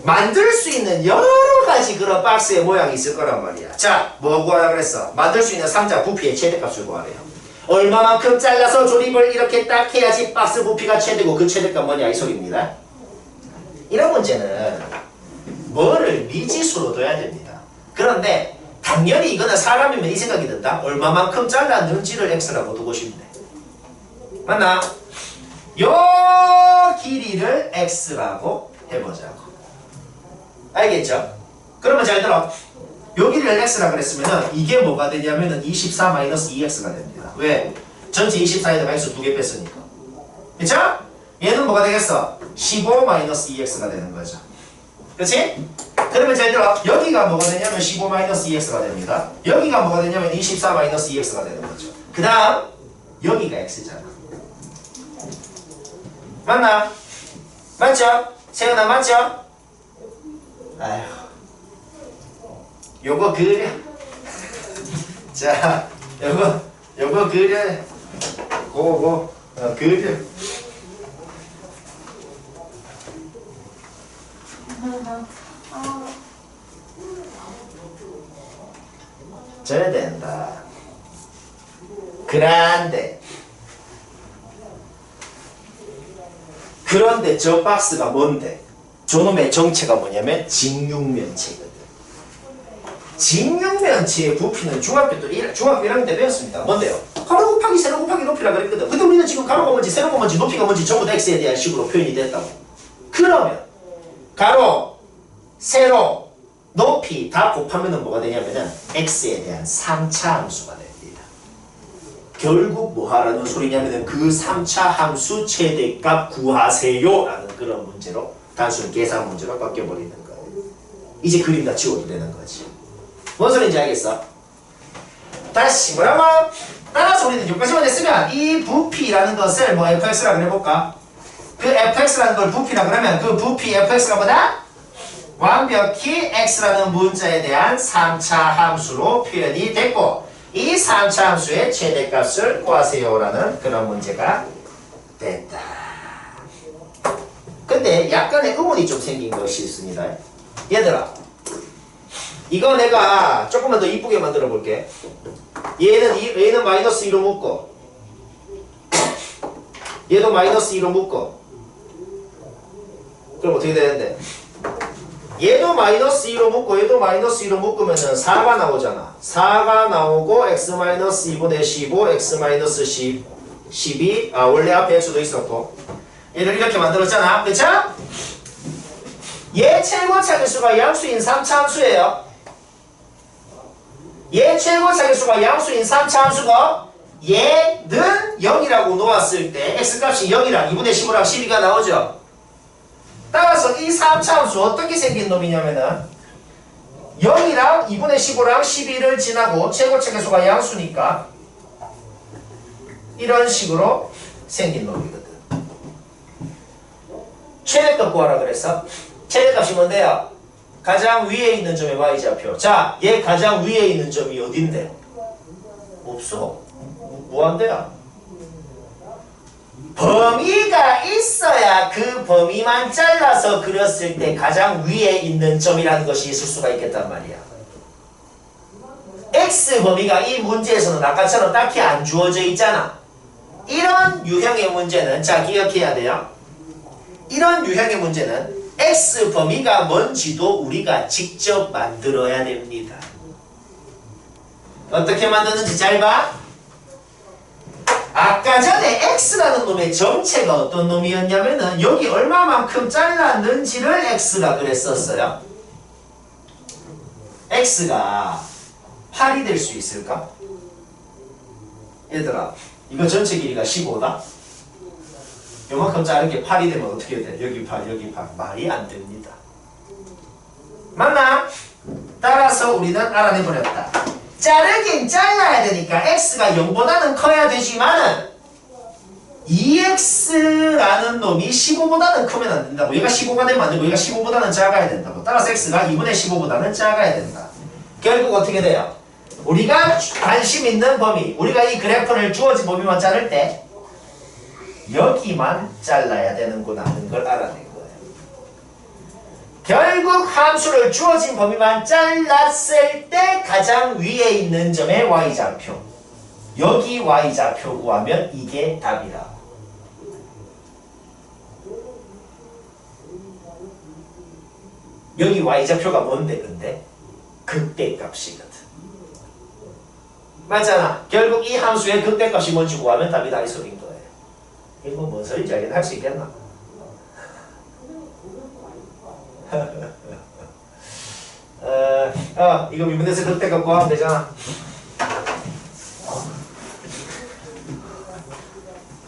만들 수 있는 여러 가지 그런 박스의 모양이 있을 거란 말이야. 자, 뭐 구하라 그랬어? 만들 수 있는 상자 부피의 최대값을 구하래요. 얼마만큼 잘라서 조립을 이렇게 딱 해야지 박스 부피가 최대고 그 최대값 뭐냐 이 소리입니다. 이런 문제는 뭐를 미지수로 둬야 됩니다. 그런데 당연히 이거는 사람이면 이 생각이 든다. 얼마만큼 잘랐는지를 x라고 두고 싶네. 맞나? 요 길이를 x라고 해보자고. 알겠죠? 그러면 잘 들어. 여기를 x라 그랬으면은 이게 뭐가 되냐면은 24-2x가 됩니다. 왜? 전체 24에다가 x 2개 뺐으니까. 그쵸? 얘는 뭐가 되겠어? 15-2x가 되는 거죠. 그치? 그러면 잘 들어. 여기가 뭐가 되냐면 15-2x가 됩니다. 여기가 뭐가 되냐면 24-2x가 되는 거죠. 그 다음 여기가 x잖아. 맞나? 맞죠? 세훈아 맞죠? 아휴, 요거 그려. 자, 요거 그려. 고고. 그죠. 져야 된다. 그런데 저 박스가 뭔데? 저놈의 정체가 뭐냐면 직육면체거든. 직육면체의 부피는 중학교 1학년 때 배웠습니다. 뭔데요? 가로 곱하기 세로 곱하기 높이라 그랬거든. 근데 우리는 지금 가로가 뭔지 세로가 뭔지 높이가 뭔지 전부 다 x에 대한 식으로 표현이 됐다고. 그러면 가로, 세로, 높이 다 곱하면 뭐가 되냐면은 x에 대한 3차 함수가 됩니다. 결국 뭐 하라는 소리냐면은 그 3차 함수 최대값 구하세요 라는 그런 문제로 단순 계산 문제로 바뀌어버리는 거예요. 이제 그림 다 지워도 되는 거지. 뭔 소리인지 알겠어? 다시 뭐라고? 따라서 우리는 여기까지만 했으면 이 부피라는 것을 뭐 fx라고 해볼까? 그 fx라는 걸 부피라 그러면 그 부피 fx가 뭐다? 완벽히 x라는 문자에 대한 3차 함수로 표현이 됐고 이 3차 함수의 최대값을 구하세요라는 그런 문제가 됐다. 근데 약간의 의문이 좀 생긴 것이 있습니다. 얘들아, 이거 내가 조금만 더 이쁘게 만들어 볼게. 얘는 마이너스 2로 묶고 얘도 마이너스 2로 묶고 그럼 어떻게 되는데? 얘도 마이너스 2로 묶고 얘도 마이너스 2로 묶으면은 4가 나오잖아. 4가 나오고 x 마이너스 2분의 15 x 마이너스 10 12 원래 앞에 x도 있었고 얘를 이렇게 만들었잖아. 그쵸? 얘 최고 차계수가 양수인 3차 함수예요. 얘 최고 차계수가 양수인 3차 함수고 얘는 0이라고 놓았을 때 x값이 0이랑 2분의 15랑 12가 나오죠. 따라서 이 3차 함수 어떻게 생긴 놈이냐면은 0이랑 2분의 15랑 12를 지나고 최고 차계수가 양수니까 이런 식으로 생긴 놈이거든. 최대값 구하라 그랬어? 최대값이 뭔데요? 가장 위에 있는 점의 y좌표. 자, 얘 가장 위에 있는 점이 어딘데? 없어. 뭐한대요? 범위가 있어야 그 범위만 잘라서 그렸을 때 가장 위에 있는 점이라는 것이 있을 수가 있겠단 말이야. x 범위가 이 문제에서는 아까처럼 딱히 안 주어져 있잖아. 이런 유형의 문제는 자 기억해야 돼요. 이런 유형의 문제는 x 범위가 뭔지도 우리가 직접 만들어야 됩니다. 어떻게 만드는지 잘 봐. 아까 전에 x라는 놈의 정체가 어떤 놈이었냐면은 여기 얼마만큼 잘랐는지를 x가 그랬었어요. x가 8이 될 수 있을까? 얘들아, 이거 전체 길이가 15다? 요만큼 자른 게 8이 되면 어떻게 돼? 여기 8, 여기 8. 말이 안 됩니다. 맞나? 따라서 우리는 알아내버렸다. 자르긴 잘라야 되니까 x가 0보다는 커야 되지만은 2x라는 놈이 15보다는 크면 안 된다고. 얘가 15가 되면 안 되고 얘가 15보다는 작아야 된다고. 따라서 x가 2분의 15보다는 작아야 된다. 결국 어떻게 돼요? 우리가 관심 있는 범위, 우리가 이 그래프를 주어진 범위만 자를 때 여기만 잘라야 되는구나 하는 걸 알아낸 거예요. 결국 함수를 주어진 범위만 잘랐을 때 가장 위에 있는 점의 y좌표, 여기 y좌표 구하면 이게 답이라. 여기 y좌표가 뭔데 근데? 극대값이거든. 맞잖아. 결국 이 함수의 극대값이 뭔지 구하면 답이다 이 소리인 거예요. 이거 뭔 소리인지 알겠나? 할 수 있겠나? 이거 미분에서 극대값 구하면 되잖아.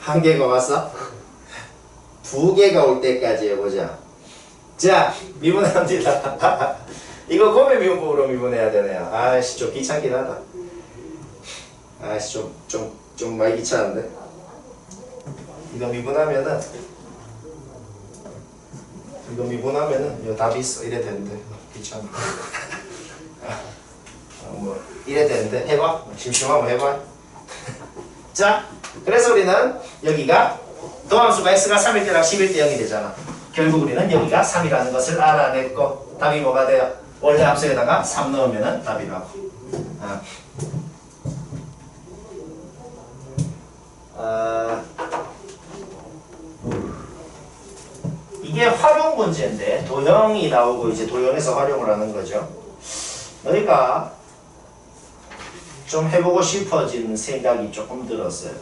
한 개가 왔어? 두 개가 올 때까지 해보자. 자, 미분합니다. 이거 곱의 미분법으로 미분해야 되네요. 아이씨, 좀 귀찮긴 하다. 아이씨, 좀 많이 귀찮은데? 이거 미분하면은 이거 답이 있어. 이래 되는데 귀찮아. 뭐 이래 되는데 해봐. 심심하면 해봐. 자, 그래서 우리는 여기가 도함수가 x가 3일 때랑 11대 0이 되잖아. 결국 우리는 여기가 3이라는 것을 알아냈고 답이 뭐가 돼요? 원래 함수에다가 3 넣으면 답이 나고. 이게 활용 문제인데 도형이 나오고 이제 도형에서 활용을 하는 거죠. 너희가 좀 해보고 싶어진 생각이 조금 들었어요.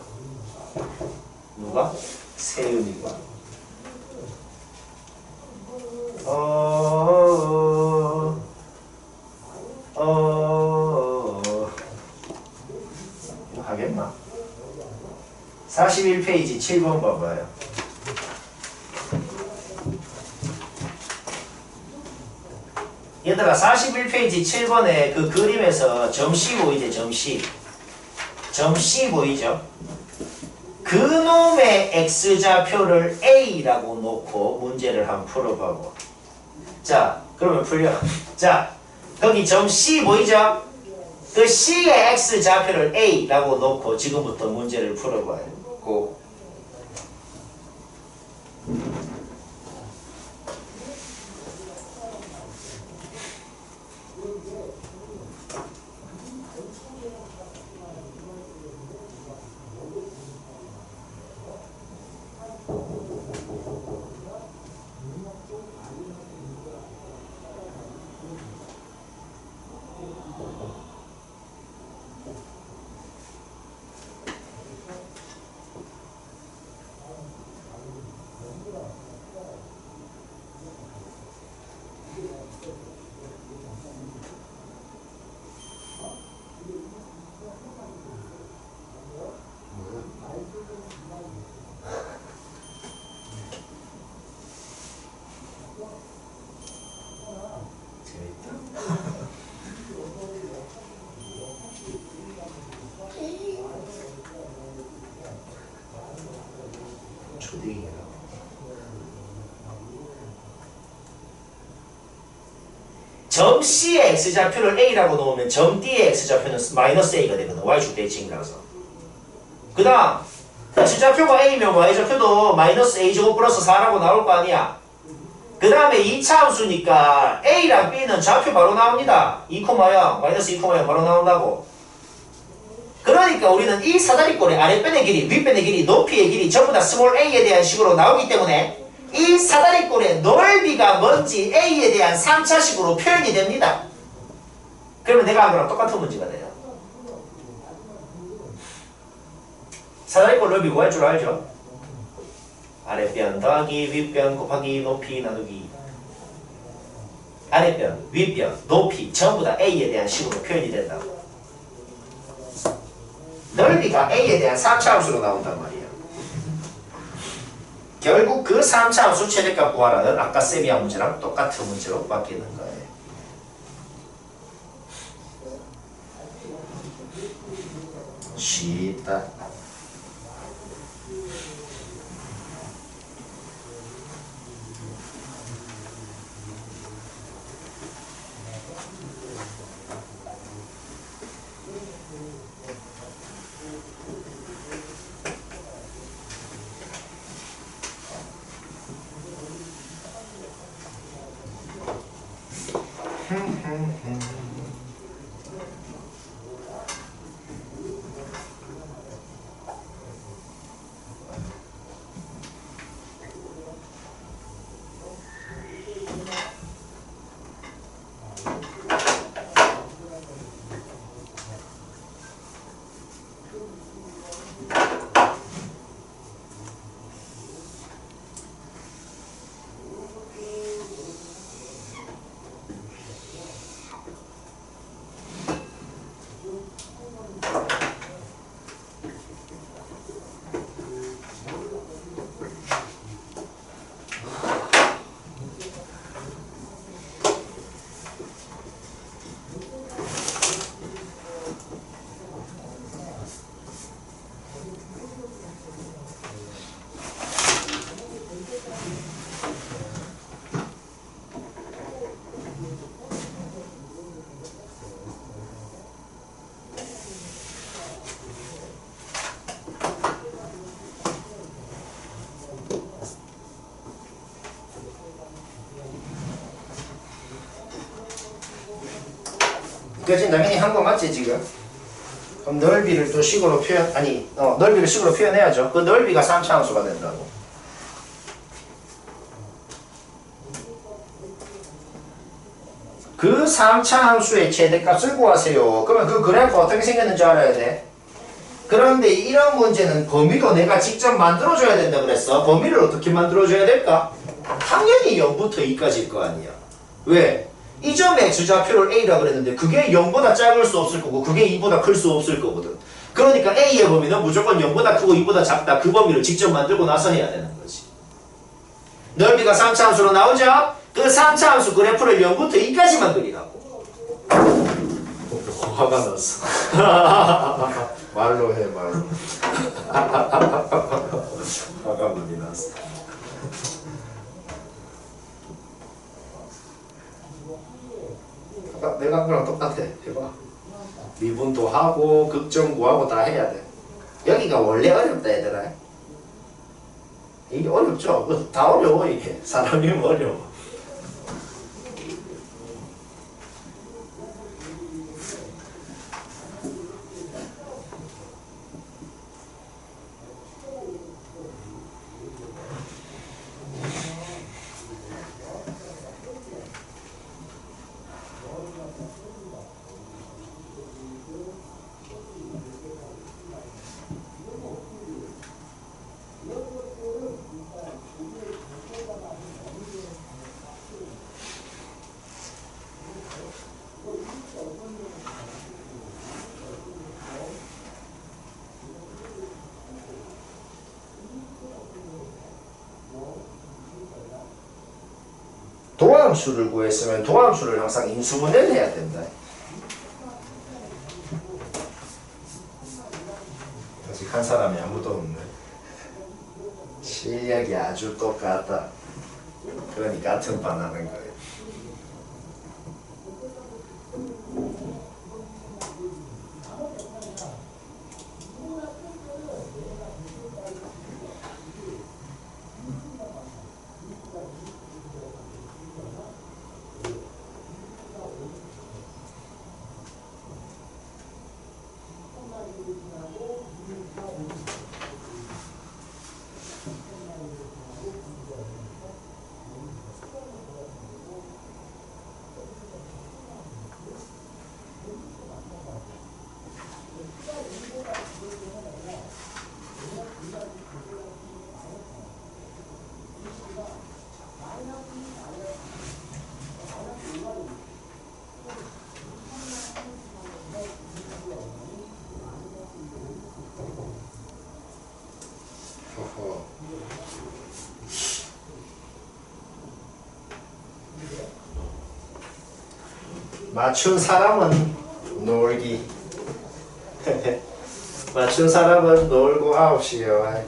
누가? 세윤이가. 이거 하겠나? 41페이지 7번 봐봐요. 얘들아 41페이지 7번에 그 그림에서 점 C 보이죠? 점 C. 점 C 보이죠? 그놈의 X좌표를 A라고 놓고 문제를 한번 풀어봐봐. 자, 그러면 풀려. 자, 거기 점 C 보이죠? 그 C의 X좌표를 A라고 놓고 지금부터 문제를 풀어봐요. 고. 점 C의 X좌표를 A라고 놓으면 점 D의 X좌표는 마이너스 A가 되거든. Y축 대칭이라서. 그 다음 X좌표가 A면 Y좌표도 마이너스 A제곱 플러스 4라고 나올 거 아니야. 그 다음에 2차 함수니까 A랑 B는 좌표 바로 나옵니다. 2,0 마이너스 2,0 바로 나온다고. 그러니까 우리는 이 사다리꼴의 아랫변의 길이, 윗변의 길이, 높이의 길이 전부 다 스몰 a에 대한 식으로 나오기 때문에 이 사다리꼴의 넓이가 뭔지 a에 대한 3차식으로 표현이 됩니다. 그러면 내가 한 거랑 똑같은 문제가 돼요. 사다리꼴 넓이 구할 줄 알죠? 아랫변 더하기 윗변 곱하기 높이 나누기. 아랫변, 윗변, 높이 전부 다 a에 대한 식으로 표현이 된다고. 넓이가 a에 대한 3차 함수로 나온단 말이에요. 결국 그 3차 함수 최대값 구하라는 아까 세미야 문제랑 똑같은 문제로 바뀌는 거예요. 쉽다. 그지? 당연히 한 거 맞지 지금? 그럼 넓이를 또 식으로 표현 넓이를 식으로 표현해야죠. 그 넓이가 3차 함수가 된다고. 그 3차 함수의 최대값을 구하세요. 그러면 그 그래프가 어떻게 생겼는지 알아야 돼. 그런데 이런 문제는 범위도 내가 직접 만들어줘야 된다 그랬어. 범위를 어떻게 만들어줘야 될까? 당연히 0부터 2까지일 거 아니야. 왜? 이 점의 주좌표를 A라 그랬는데 그게 0보다 작을 수 없을 거고 그게 2보다 클 수 없을 거거든. 그러니까 A의 범위는 무조건 0보다 크고 2보다 작다. 그 범위를 직접 만들고 나서 해야 되는 거지. 넓이가 3차 함수로 나오죠? 그 3차 함수 그래프를 0부터 2까지만 그리라고. 화가 났어. 말로 해, 말로. 화가 많이 났어. 내가 한 거랑 똑같아. 해봐. 미분도 하고 극점 구하고 다 해야 돼. 여기가 원래 어렵다 얘들아. 이게 어렵죠? 다 어려워 이게. 사람이면 어려워. 도함수를 구했으면 도함수를 항상 인수분해를 해야 된다. 아직 한 사람이 아무도 없네. 실력이 아주 똑같다. 그러니 같은 반 하는 거예요. 맞춘 사람은 놀기. 맞춘 사람은 놀고 9시요.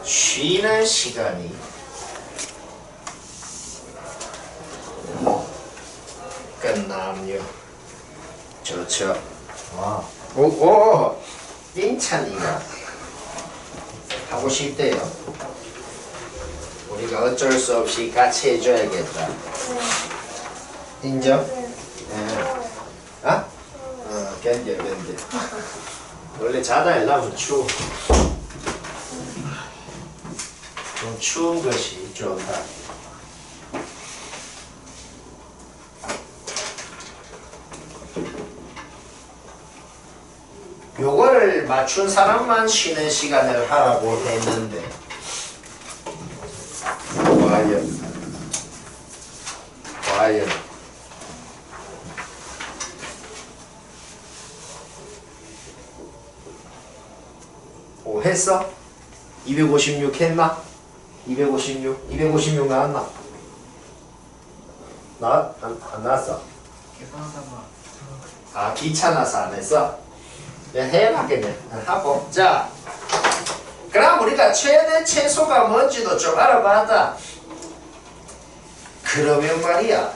쉬는 시간이 끝나며 좋죠. 오 인찬이가 하고 싶대요. 우리가 어쩔 수 없이 같이 해줘야겠다. 인정? 네. 아? 견뎌. 원래 자다 일어나면 추워. 좀 추운 것이 좋다. 요거를 맞춘 사람만 쉬는 시간을 하라고 했는데 과연 오 했어? 256 했나? 256 나왔나? 안 나왔어? 아 귀찮아서 안 했어? 해야겠네. 하고 자 그럼 우리가 최대 최소가 뭔지도 좀 알아봤다. 그러면 말이야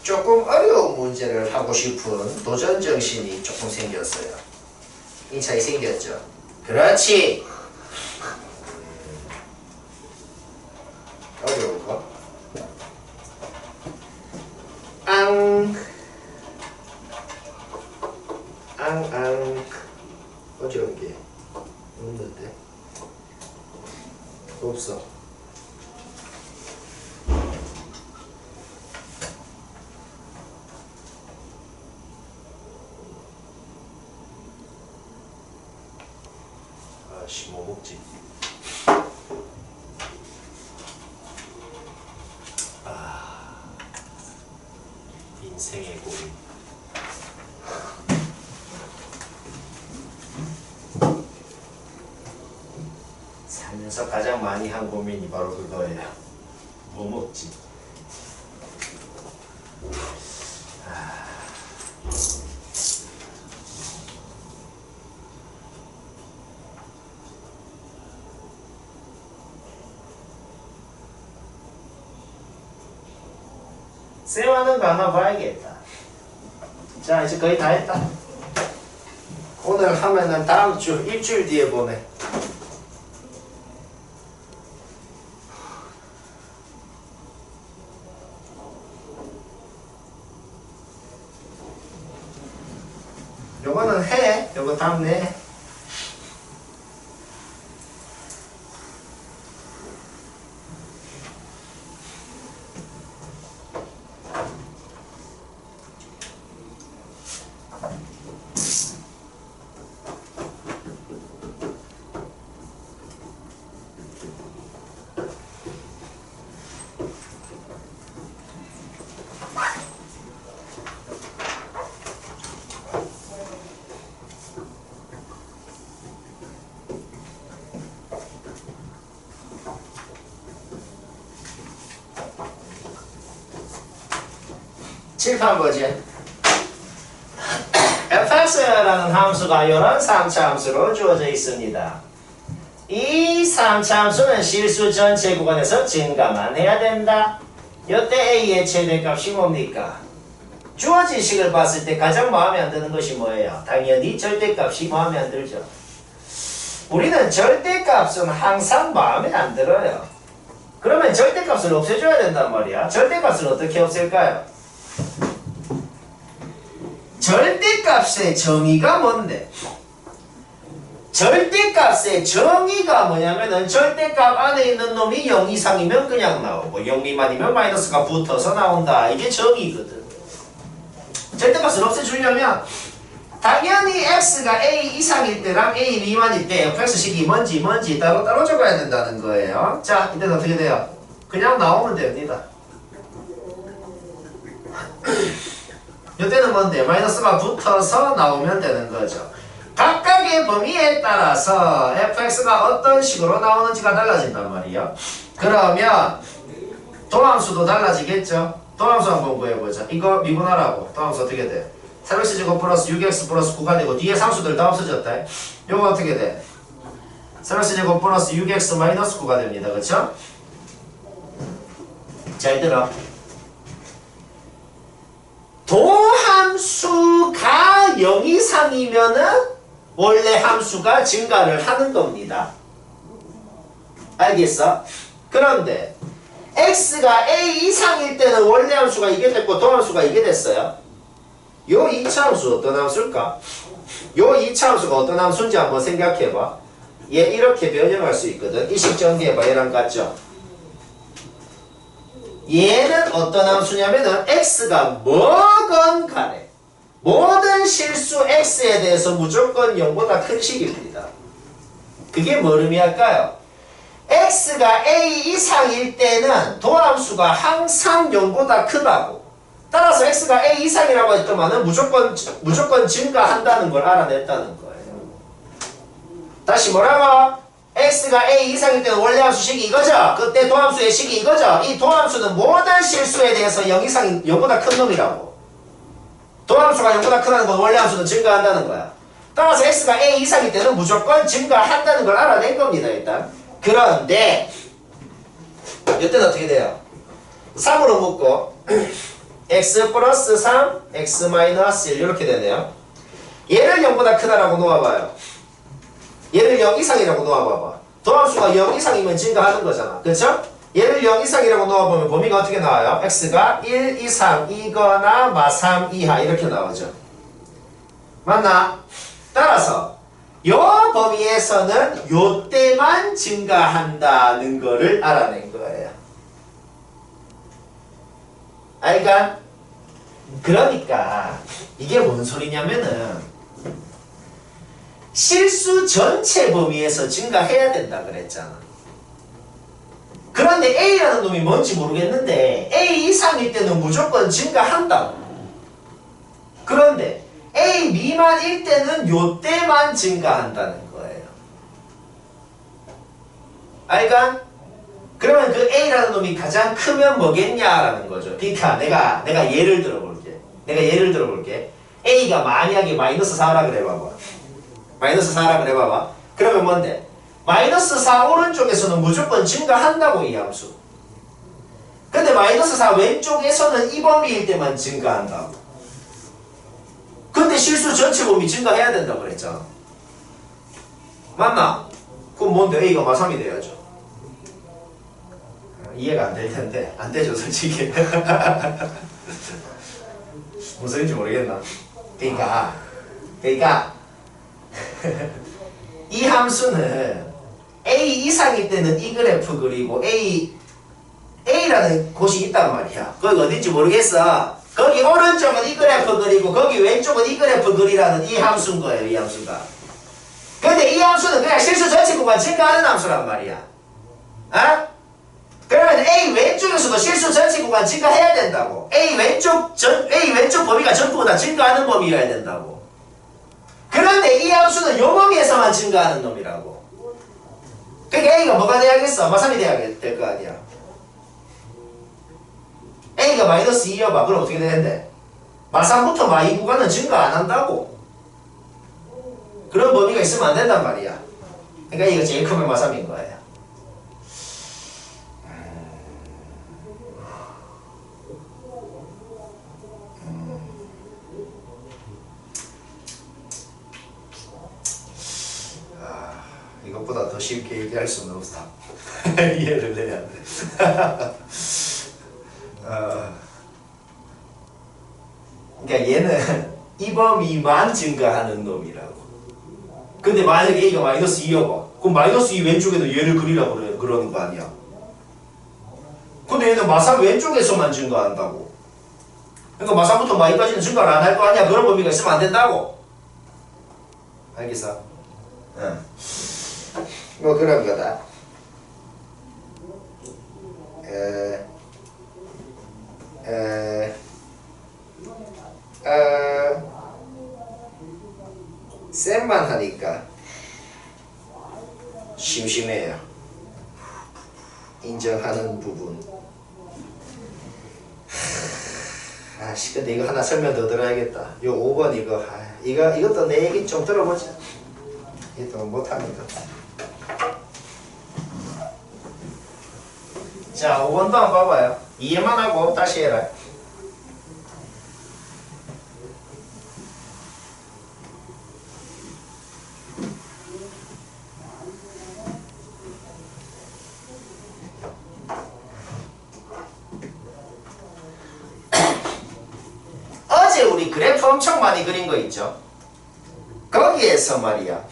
조금 어려운 문제를 하고 싶은 도전정신이 조금 생겼어요. 인차이 생겼죠. 그렇지. 어려운 거 어려운 게 없는데 없어. 아씨 뭐 먹지? 인생의 고민. 살면서 가장 많이 한 고민이 바로 그거예요. 뭐 먹지? 쌤하는 거 하나 봐야겠다. 자 이제 거의 다 했다. 오늘 하면은 다음 주 일주일 뒤에 보내. 요거는 해. 요거 다음 내. 칠판 보지. fx라는 함수가 이런 3차 함수로 주어져 있습니다. 이 3차 함수는 실수 전체 구간에서 증가만 해야 된다. 이때 a의 최대값이 뭡니까? 주어진 식을 봤을 때 가장 마음에 안 드는 것이 뭐예요? 당연히 절대값이 마음에 안 들죠. 우리는 절대값은 항상 마음에 안 들어요. 그러면 절대값을 없애줘야 된단 말이야. 절대값을 어떻게 없앨까요? 절대값의 정의가 뭔데? 절대값의 정의가 뭐냐면은 절대값 안에 있는 놈이 0 이상이면 그냥 나오고 0 미만이면 마이너스가 붙어서 나온다. 이게 정의거든. 절대값을 없애주려면 당연히 x가 a 이상일 때랑 a 미만일 때 fx식이 뭔지 따로 적어야 된다는 거예요. 자, 이때는 어떻게 돼요? 그냥 나오면 됩니다. 이때는 뭔데? 마이너스가 붙어서 나오면 되는 거죠. 각각의 범위에 따라서 fx가 어떤 식으로 나오는지가 달라진단 말이에요. 그러면 도함수도 달라지겠죠? 도함수 한번 구해보자. 이거 미분하라고. 도함수 어떻게 돼? 3x제곱 플러스 6x 플러스 9가 되고 뒤에 상수들 다 없어졌다. 요거 어떻게 돼? 3x제곱 플러스 6x 마이너스 9가 됩니다. 그쵸? 잘 들어. 도함수가 0 이상이면은 원래 함수가 증가를 하는 겁니다. 알겠어? 그런데 x가 a 이상일 때는 원래 함수가 이게 됐고 도함수가 이게 됐어요. 요 2차 함수 어떤 함수일까? 요 2차 함수가 어떤 함수인지 한번 생각해봐. 얘 이렇게 변형할 수 있거든. 이식 정리해봐. 얘랑 같죠? 얘는 어떤 함수냐면은 x가 뭐건 간에 모든 실수 x에 대해서 무조건 0보다 큰 식입니다. 그게 뭘 의미할까요? x가 a 이상일 때는 도함수가 항상 0보다 크다고. 따라서 x가 a 이상이라고 했더만은 무조건 증가한다는 걸 알아냈다는 거예요. 다시 뭐라고? x가 a 이상일 때는 원래 함수식이 이거죠? 그때 도함수의 식이 이거죠? 이 도함수는 모든 실수에 대해서 0보다 큰 놈이라고. 도함수가 0보다 크다는 건 원래 함수는 증가한다는 거야. 따라서 x가 a 이상일 때는 무조건 증가한다는 걸 알아낸 겁니다. 일단. 그런데 이때는 어떻게 돼요? 3으로 묶고 x 플러스 3, x 마이너스 1 이렇게 되네요. 얘를 0보다 크다라고 놓아봐요. 얘를 0 이상이라고 놓아봐봐. 도함수가 0 이상이면 증가하는 거잖아. 그쵸? 얘를 0 이상이라고 놓아보면 범위가 어떻게 나와요? x가 1 이상이거나 마 3 이하 이렇게 나오죠. 맞나? 따라서 요 범위에서는 요 때만 증가한다는 거를 알아낸 거예요. 알까? 그러니까 이게 뭔 소리냐면은 실수 전체 범위에서 증가해야 된다 그랬잖아. 그런데 A라는 놈이 뭔지 모르겠는데 A 이상일 때는 무조건 증가한다고. 그런데 A 미만일 때는 요때만 증가한다는 거예요. 알까? 그러면 그 A라는 놈이 가장 크면 뭐겠냐라는 거죠. 그러니까 내가 예를 들어볼게. A가 만약에 마이너스 4라 그래봐봐. 마이너스 4라 그래봐봐. 그러면 뭔데? 마이너스 4 오른쪽에서는 무조건 증가한다고 이 함수. 근데 마이너스 4 왼쪽에서는 이 범위일 때만 증가한다고. 근데 실수 전체 범위 증가해야 된다고 그랬잖아. 맞나? 그럼 뭔데? A가 마3이 돼야죠. 이해가 안 될 텐데. 안 되죠 솔직히. 무슨 소리인지 모르겠나? 그러니까 이 함수는 A 이상일 때는 이 그래프 그리고 A라는 곳이 있단 말이야. 거기 어딘지 모르겠어. 거기 오른쪽은 이 그래프 그리고 거기 왼쪽은 이 그래프 그리라는 이 함수인 거예요. 이 함수가. 근데 이 함수는 그냥 실수 전체 구간 증가하는 함수란 말이야. 어? 그러면 A 왼쪽에서도 실수 전체 구간 증가해야 된다고. A 왼쪽 범위가 전부 다 증가하는 범위여야 된다고. 그런데 이 함수는 요 범위에서만 증가하는 놈이라고. 그러니까 A가 뭐가 돼야겠어? 마3이 돼야 될 거 아니야. A가 마이너스 2여봐. 그럼 어떻게 되는데? 마3부터 마2 구간은 증가 안 한다고. 그런 범위가 있으면 안 된단 말이야. 그러니까 이거 제일 크면 마3인 거예요. 이것보다 더 쉽게 얘기할 수는 없다. 이해를 해야 돼. 그러니까 얘는 이 범위만 증가하는 놈이라고. 근데 만약에 A가 마이너스 2여봐. 그럼 마이너스 2 왼쪽에도 얘를 그리라고 그러는 거 아니야. 근데 얘는 마3 왼쪽에서만 증가한다고. 그러니까 마3부터 마2까지는 증가를 안 할 거 아니야. 그런 범위가 있으면 안 된다고. 알겠어? 응. 뭐 그런 거다. 쌤만 하니까 심심해요. 인정하는 부분. 아씨, 근데 이거 하나 설명 더 들어야겠다. 요 5번 이것도 내 얘기 좀 들어보자. 이것도 못하는 것 같아. 자, 5번도 한번 봐봐요. 이해만 하고 다시 해라. 어제 우리 그래프 엄청 많이 그린 거 있죠? 거기에서 말이야.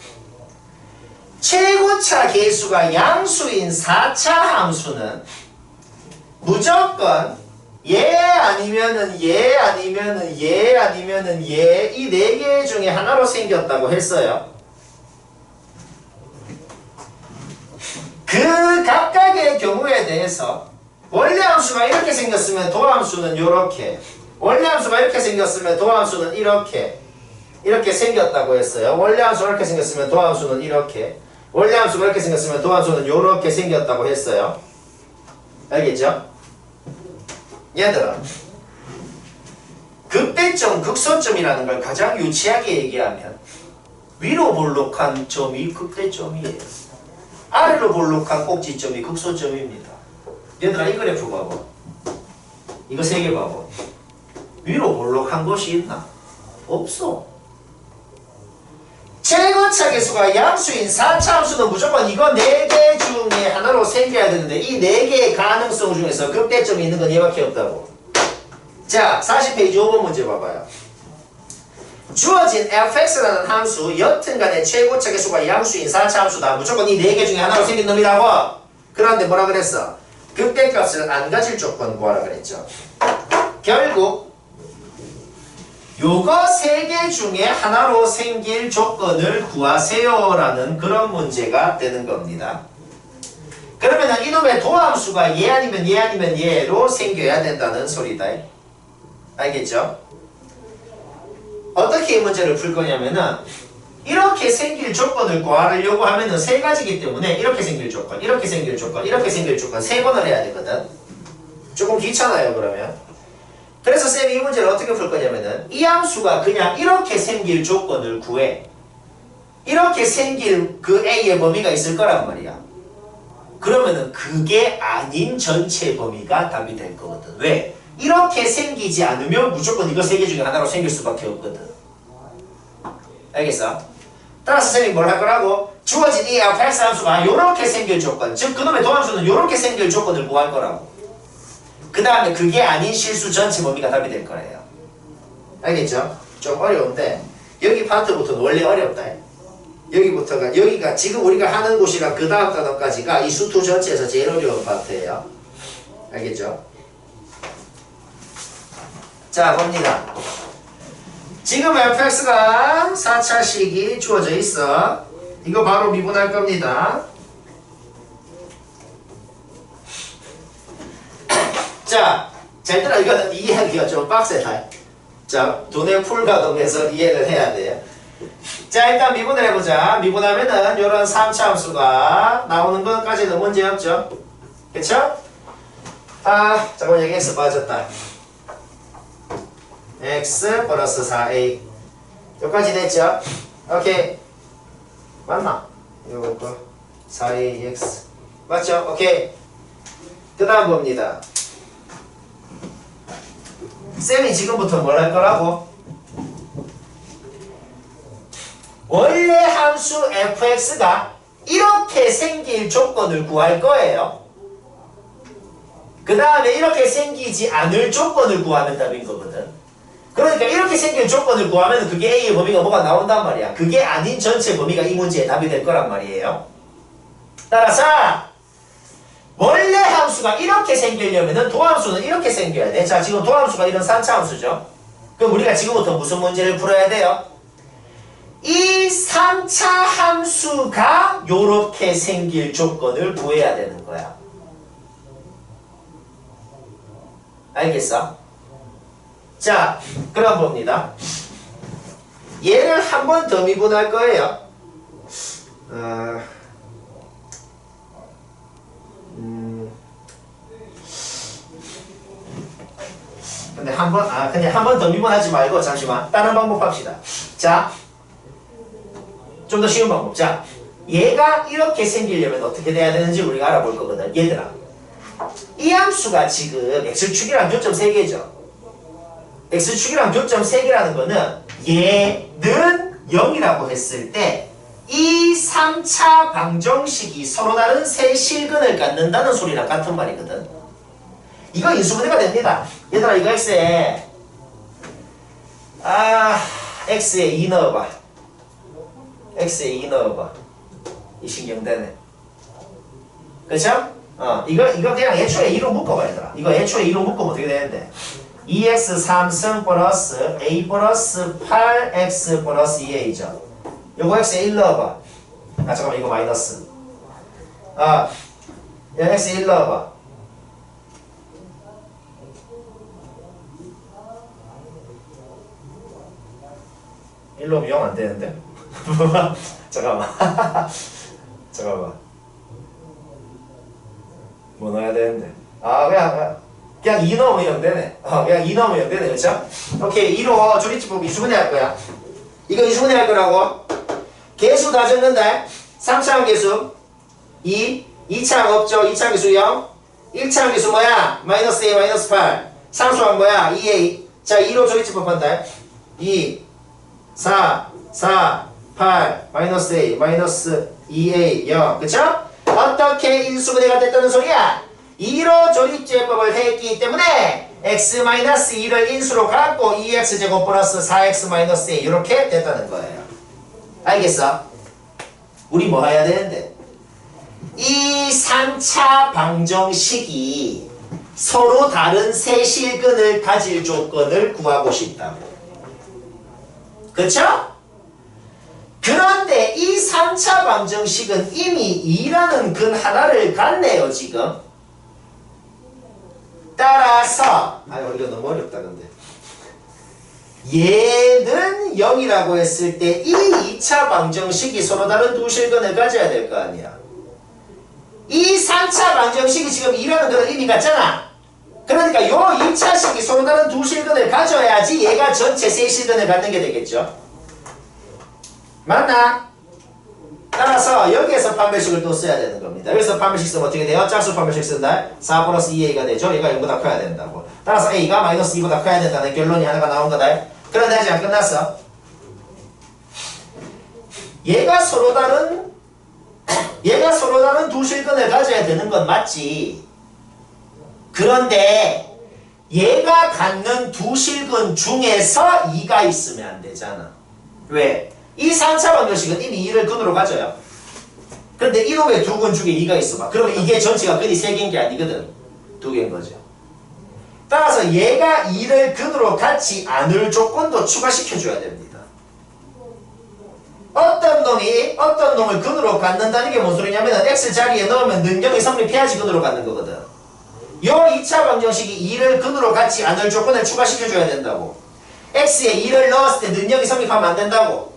최고차 계수가 양수인 4차 함수는 무조건 얘 아니면은 얘 아니면은 얘 아니면은 얘 이 네 개 중에 하나로 생겼다고 했어요. 그 각각의 경우에 대해서 원래 함수가 이렇게 생겼으면 도함수는 요렇게, 원래 함수가 이렇게 생겼으면 도함수는 이렇게 생겼다고 했어요. 원래 함수가 이렇게 생겼으면 도함수는 이렇게, 원래 함수가 이렇게 생겼으면 도함수는 요렇게 생겼다고 했어요. 알겠죠? 얘들아, 극대점, 극소점이라는 걸 가장 유치하게 얘기하면 위로 볼록한 점이 극대점이에요. 아래로 볼록한 꼭지점이 극소점입니다. 얘들아, 이 그래프 봐봐. 이거 세 개 봐봐. 위로 볼록한 것이 있나? 없어. 최고차 계수가 양수인 4차 함수는 무조건 이거 4개 중에 하나로 생겨야 되는데 이 4개의 가능성 중에서 극대점이 있는 건 얘밖에 없다고. 자, 40페이지 5번 문제 봐봐요. 주어진 fx라는 함수 여튼간에 최고차 계수가 양수인 4차 함수다. 무조건 이 4개 중에 하나로 생긴 놈이라고. 그런데 뭐라 그랬어? 극대값을 안 가질 조건 구하라 그랬죠. 결국 요거 3개 중에 하나로 생길 조건을 구하세요 라는 그런 문제가 되는 겁니다. 그러면 이놈의 도함수가 얘 아니면 얘 아니면 얘로 생겨야 된다는 소리다. 알겠죠? 어떻게 이 문제를 풀 거냐면은 이렇게 생길 조건을 구하려고 하면은 3가지이기 때문에 이렇게 생길 조건, 이렇게 생길 조건, 이렇게 생길 조건 3번을 해야 되거든. 조금 귀찮아요 그러면. 그래서 쌤이 이 문제를 어떻게 풀 거냐면은 이 함수가 그냥 이렇게 생길 조건을 구해. 이렇게 생길 그 A의 범위가 있을 거란 말이야. 그러면은 그게 아닌 전체 범위가 답이 될 거거든. 왜? 이렇게 생기지 않으면 무조건 이거 3개 중에 하나로 생길 수밖에 없거든. 알겠어? 따라서 쌤이 뭘 할 거라고? 주어진 이 fx 함수가 요렇게 생길 조건, 즉 그놈의 도함수는 요렇게 생길 조건을 구할 거라고. 그 다음에 그게 아닌 실수 전체 범위가 답이 될 거예요. 알겠죠? 좀 어려운데 여기 파트부터는 원래 어렵다. 여기부터가, 여기가 지금 우리가 하는 곳이랑 그 다음 단원까지가 이 수투 전체에서 제일 어려운 파트예요. 알겠죠? 자, 봅니다. 지금 fx가 4차식이 주어져 있어. 이거 바로 미분할 겁니다. 자, 잘 들어. 이거는 이해하기가 좀 빡세다. 자, 두뇌 풀가동해서 이해를 해야 돼요. 자, 일단 미분을 해보자. 미분하면은 요런 3차 함수가 나오는 것까지는 문제 없죠. 그쵸? 아, 잠깐만, 여기 x 빠졌다. x 플러스 4a 여기까지 됐죠? 오케이. 맞나? 요거 4ax 맞죠? 오케이. 그 다음 봅니다. 쌤이 지금부터 뭘 할 거라고? 원래 함수 fx가 이렇게 생길 조건을 구할 거예요. 그 다음에 이렇게 생기지 않을 조건을 구하면 답인 거거든. 그러니까 이렇게 생길 조건을 구하면 그게 A의 범위가 뭐가 나온단 말이야. 그게 아닌 전체 범위가 이 문제의 답이 될 거란 말이에요. 따라서 원래 함수가 이렇게 생기려면 도함수는 이렇게 생겨야 돼. 자, 지금 도함수가 이런 3차 함수죠. 그럼 우리가 지금부터 무슨 문제를 풀어야 돼요? 이 3차 함수가 요렇게 생길 조건을 구해야 되는 거야. 알겠어? 자, 그럼 봅니다. 얘를 한 번 더 미분할 거예요. 근데 한 번 더 미분하지 말고 잠시만 다른 방법 합시다. 자, 좀 더 쉬운 방법. 자, 얘가 이렇게 생기려면 어떻게 돼야 되는지 우리가 알아볼 거거든. 얘들아, 이 함수가 지금 x축이랑 교점 3개죠. x축이랑 교점 3개라는 거는 얘는 0이라고 했을 때 이 3차 방정식이 서로 다른 세 실근을 갖는다는 소리랑 같은 말이거든. 이거 인수분해가 됩니다. 얘들아 이거 x에 x에 2 넣어봐. x에 2 넣어봐. 이 신경되네. 그쵸? 이거 그냥 애초에 2로 묶어봐 얘들아. 이거 애초에 2로 묶으면 어떻게 되는데 2x 3승 플러스 a 플러스 8x 플러스 2a죠. 요거 x에 1 넣어봐. 잠깐만 이거 마이너스. x에 1 넣어봐. 일로 오면 0 안 되는데? 잠깐만. 잠깐만. 뭐 넣어야 되는데? 그냥 2 넣으면 0 되네. 그냥 2 넣으면 0 되네. 그렇죠? 오케이. 2로 조립집법 인수분해 할 거야. 이거 인수분해 할 거라고. 개수 다 적는다. 3차항 개수 2, 2차항 없죠. 2차항 개수 0. 1차항 개수 뭐야? 마이너스 a 마이너스 8. 상수항 뭐야? 2a. 자 2로 조립집법 한다. 2 4, 8, 마이너스 a, 마이너스 2a, 0. 그쵸? 어떻게 인수분해가 됐다는 소리야? 2로 조립제법을 했기 때문에 x-2를 인수로 갖고 2x제곱 플러스 4x-a 이렇게 됐다는 거예요. 알겠어? 우리 뭐 해야 되는데? 이 3차 방정식이 서로 다른 세 실근을 가질 조건을 구하고 싶다고. 그쵸? 그런데 이 3차 방정식은 이미 2라는 근 하나를 갖네요 지금. 따라서 이거 너무 어렵다 근데 얘는 0이라고 했을 때 이 2차 방정식이 서로 다른 두 실근을 가져야 될 거 아니야. 이 3차 방정식이 지금 2라는 근을 이미 갖잖아. 그러니까 요 2차식이 서로 다른 두 실근을 가져야지 얘가 전체 세 실근을 갖는 게 되겠죠. 맞나? 따라서 여기에서 판별식을 또 써야 되는 겁니다. 여기서 판별식 쓰면 어떻게 돼요? 짝수 판별식 쓴다. 4 플러스 2a가 되죠. 얘가 0보다 커야 된다고. 따라서 a가 마이너스 2보다 커야 된다는 결론이 하나가 나온 거다. 그런데 아직 안 끝났어. 얘가 서로 다른 두 실근을 가져야 되는 건 맞지. 그런데 얘가 갖는 두 실근 중에서 2가 있으면 안 되잖아. 왜? 이 3차 방정식은 이미 2를 근으로 가져요. 그런데 이놈의 두 근 중에 2가 있어봐. 그러면 이게 전체가 근이 3개인 게 아니거든. 2개인 거죠. 따라서 얘가 2를 근으로 갖지 않을 조건도 추가시켜줘야 됩니다. 어떤 놈을 근으로 갖는다는 게 뭔 소리냐면 x 자리에 넣으면 능력이 성립해야지 근으로 갖는 거거든. 요 2차 방정식이 2를 근으로 갖지 않을 조건을 추가시켜줘야 된다고. x에 2를 넣었을 때 능력이 성립하면 안 된다고.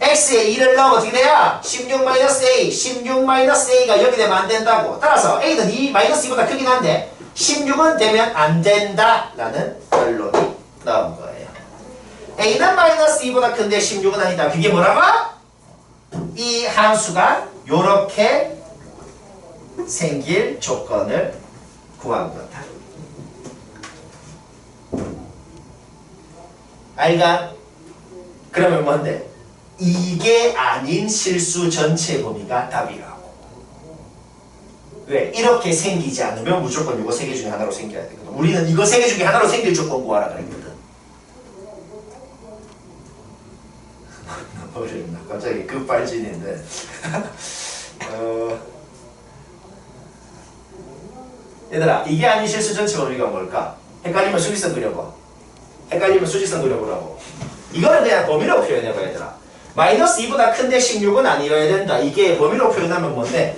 x에 2를 넣으면 어떻게 돼야? 16-a, 16-a가 여기 되면 안 된다고. 따라서 a는 2-2보다 크긴 한데 16은 되면 안 된다 라는 결론이 나온 거예요. a는 -2보다 큰데 16은 아니다. 그게 뭐라고? 이 함수가 요렇게 생길 조건을 구한 거다. 알가? 그러면 뭔데? 이게 아닌 실수 전체 범위가 답이라고. 왜? 이렇게 생기지 않으면 무조건 이거 3개 중에 하나로 생겨야 되거든. 우리는 이거 3개 중에 하나로 생길 조건 구하라 그랬거든. 어렵나? 갑자기 급발진인데. 얘들아, 이게 아닌 실수 전체 범위가 뭘까? 헷갈리면 수직선 그려봐. 헷갈리면 수직선 그려보라고. 이거는 그냥 범위로 표현해봐 얘들아. -2보다 큰데 16은 아니어야 된다. 이게 범위로 표현하면 뭔데?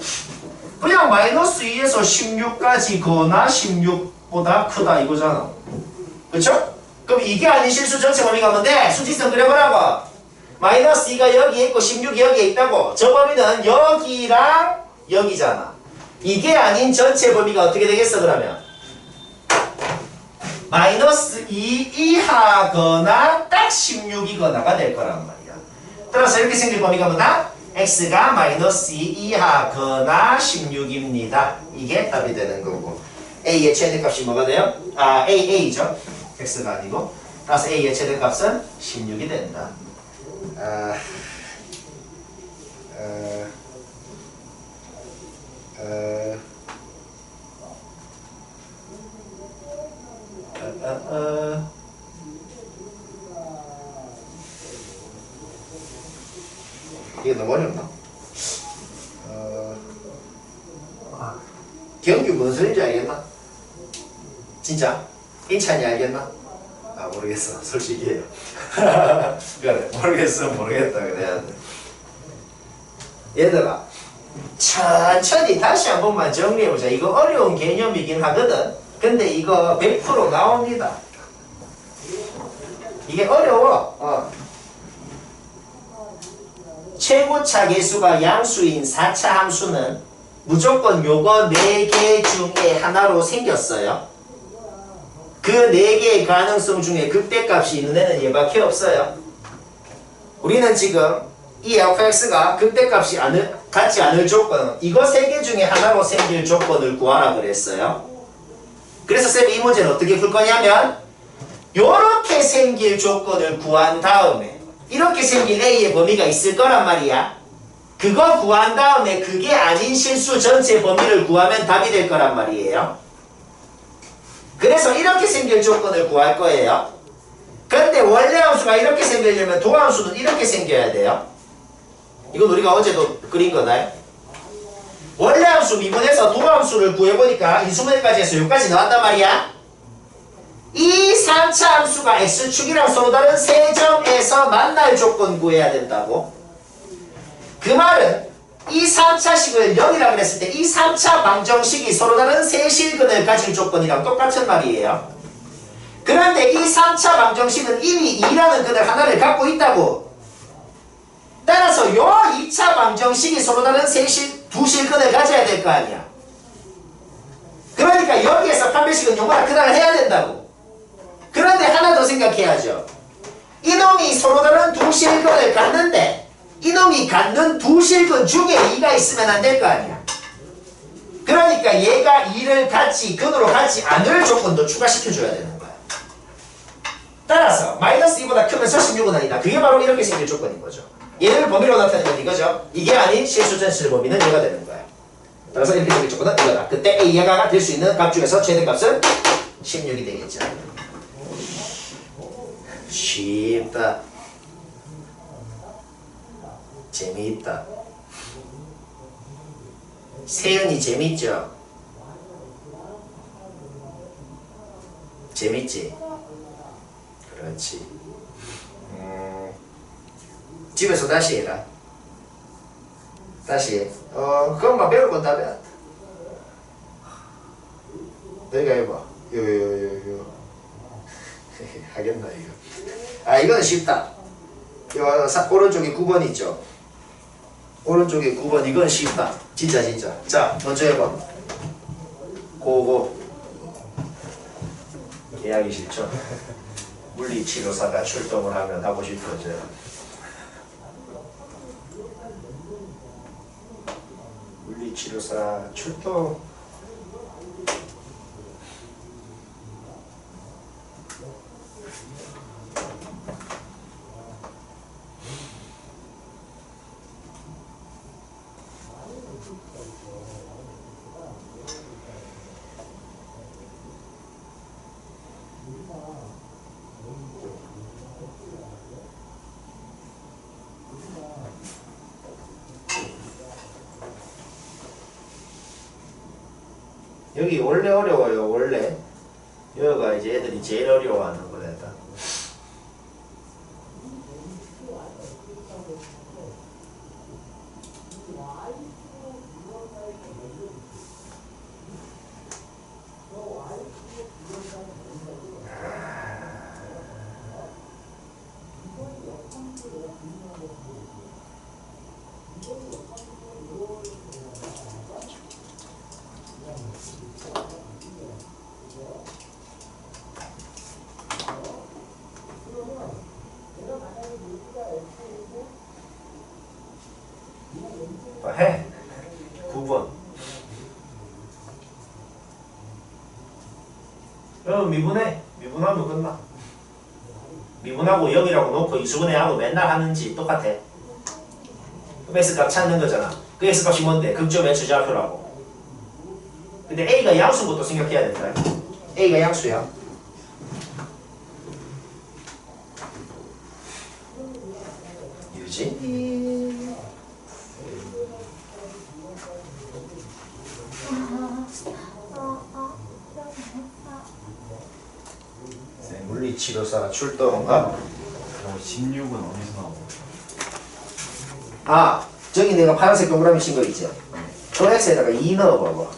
그냥 -2에서 16까지 거나 16보다 크다 이거잖아. 그쵸? 그럼 이게 아닌 실수 전체 범위가 뭔데? 수직선 그려보라고. -2가 여기에 있고 16이 여기에 있다고. 저 범위는 여기랑 여기잖아. 이게 아닌 전체 범위가 어떻게 되겠어 그러면? -2 이하거나 딱 16이거나가 될 거란 말이야. 따라서 이렇게 생길 범위가 뭐다? x가 마이너스 2 이하거나 16입니다. 이게 답이 되는 거고 a의 최대값이 뭐가 돼요? a죠. x가 아니고 따라서 a의 최대값은 16이 된다. 이게 너무 어렵나? 경규 무슨 소리인지 알겠나? 진짜? 인찬이 알겠나? 모르겠어. 솔직히. 그래, 모르겠어. 모르겠다. 그래야 돼. 얘들아, 천천히 다시 한 번만 정리해보자. 이거 어려운 개념이긴 하거든. 근데 이거 100% 나옵니다. 이게 어려워. 최고차 계수가 양수인 4차 함수는 무조건 요거 4개 중에 하나로 생겼어요. 그 4개의 가능성 중에 극대값이 있는 애는 얘밖에 없어요. 우리는 지금 이 fx가 극대값이 같지 않을 조건, 이거 3개 중에 하나로 생길 조건을 구하라 그랬어요. 그래서 쌤이 이 문제는 어떻게 풀 거냐면 요렇게 생길 조건을 구한 다음에 이렇게 생긴 A의 범위가 있을 거란 말이야. 그거 구한 다음에 그게 아닌 실수 전체 범위를 구하면 답이 될 거란 말이에요. 그래서 이렇게 생길 조건을 구할 거예요. 근데 원래 함수가 이렇게 생기려면 도함수는 이렇게 생겨야 돼요. 이건 우리가 어제도 그린 거다. 원래 함수 미분해서 도함수를 구해보니까 인수분해까지 해서 여기까지 나왔단 말이야. 이 3차 함수가 x축이랑 서로 다른 세 점에서 만날 조건 구해야 된다고. 그 말은 이 3차식을 0이라고 그랬을 때 이 3차 방정식이 서로 다른 세 실근을 가질 조건이랑 똑같은 말이에요. 그런데 이 3차 방정식은 이미 2라는 근을 하나를 갖고 있다고. 따라서 요 2차 방정식이 서로 다른 두 실근을 가져야 될 거 아니야. 그러니까 여기에서 판별식은 요거나 그날 해야 된다고. 그런데 하나 더 생각해야죠. 이놈이 서로 다른 두 실근을 갖는데 이놈이 갖는 두 실근 중에 2가 있으면 안 될 거 아니야. 그러니까 얘가 2를 근으로 갖지 않을 조건도 추가시켜줘야 되는 거야. 따라서 마이너스 2보다 크면 46은 아니다. 그게 바로 이렇게 생길 조건인 거죠. 얘를 범위로 나타내는 건 이거죠. 이게 아닌 실수 전체의 범위는 얘가 되는 거야. 따라서 이렇게 생길 조건은 이거다. 그때 A가 될 수 있는 값 중에서 최대값은 16이 되겠죠. 쉽다. 재미있다. 세연이 재밌죠? 재밌지? 그렇지. 집에서 다시 해라. 다시 해. 그것만 배울 건 다 배웠다. 너희가 해봐. 요. 하겠나 이거. 이거는 쉽다. 오른쪽에 9번 있죠? 오른쪽에 9번 이건 쉽다. 진짜. 자, 먼저 해봐. 고고. 계약이 싫죠? 물리치료사가 출동을 하면 하고 싶어져요. 물리치료사 출동. 여기 원래 어려워요. 원래 여기가 이제 애들이 제일 어려워하는 거다. 해. 9번. 미분해. 미분하면 끝나. 미분하고 0이라고 놓고 이수분해하고 맨날 하는지 똑같아. 그럼 X값 찾는 거잖아. 그 X값이 뭔데? 극점 H 좌표라고. 근데 A가 양수인 것도 생각해야 된다. A가 양수야. 유진이. 물리치료사 출동가. 16은 어디서 나오고? 아, 저기 내가 파란색 동그라미 친 거 있죠? 저 X에다가 2 넣어봐봐.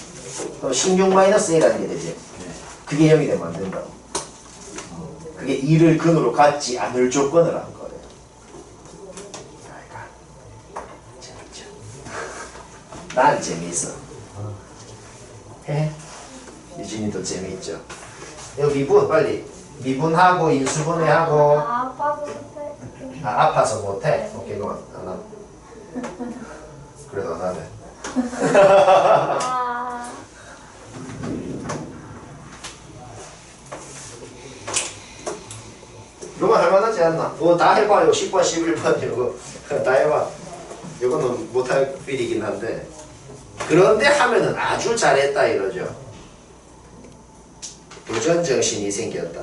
그럼 16-A라는 게 되지? 그게 0이 되면 안 된다고. 그게 2를 근으로 갖지 않을 조건을 한 거예요. 재밌죠? 난 재밌어. 해? 유진이도 재밌죠? 이거 미분 빨리. 미분하고 인수분해하고. 아빠도 못해. 아파서 못해? 오케이, 그만 안 하면. 그래도 안 하네. 아, 이거 할만하지 않나? 이거 다 해봐요. 10번, 11번 이거 다 해봐. 이거는 못할 필이긴 한데, 그런데 하면은 아주 잘했다 이러죠. 도전 정신이 생겼다.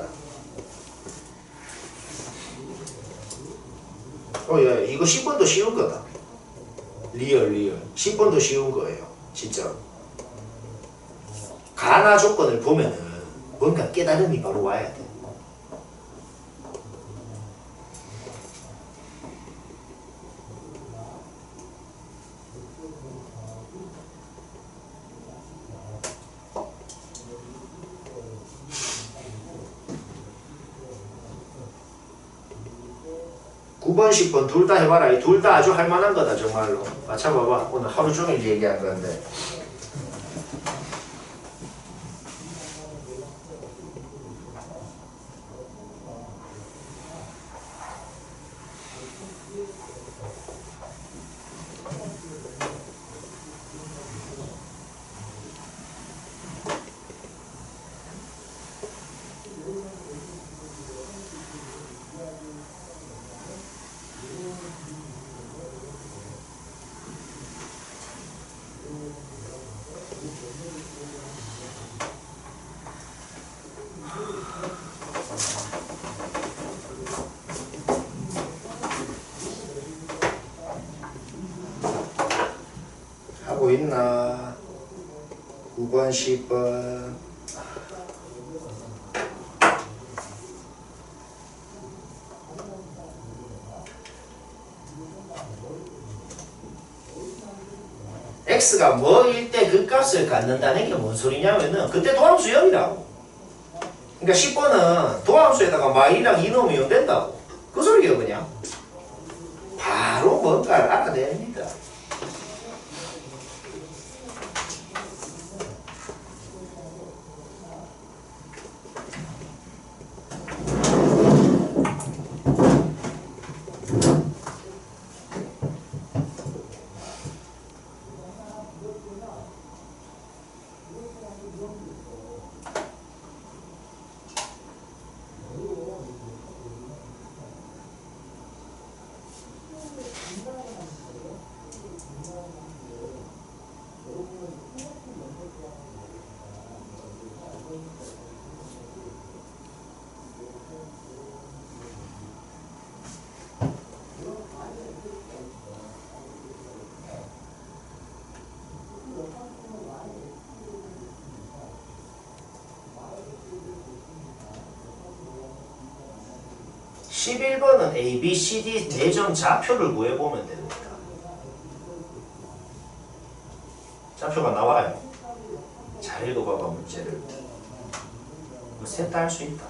야, 이거 10번도 쉬운 거다. 리얼 10번도 쉬운 거예요. 진짜. 가나 조건을 보면은 뭔가 깨달음이 바로 와야 돼. 구 9번, 10번 둘 다 해봐라. 둘 다 아주 할만한 거다 정말로. 맞춰봐봐. 오늘 하루 종일 얘기한 건데. 하고 있나? 9번, 10번. x가 뭐일 때 그 값을 갖는다는 게 뭔 소리냐면은 그때 도함수 0이라고. 그러니까 10번은 도함수에다가 마이랑 2 넣으면 0 된다고. 그 소리예요 그냥. 바로 뭔가를 알아냅니다. (11번은) A, B, C, D 4점 좌표를 구해보면 됩니다. 좌표가 나와요. 잘 읽어봐봐 문제를. 셋 다 할 수 있다.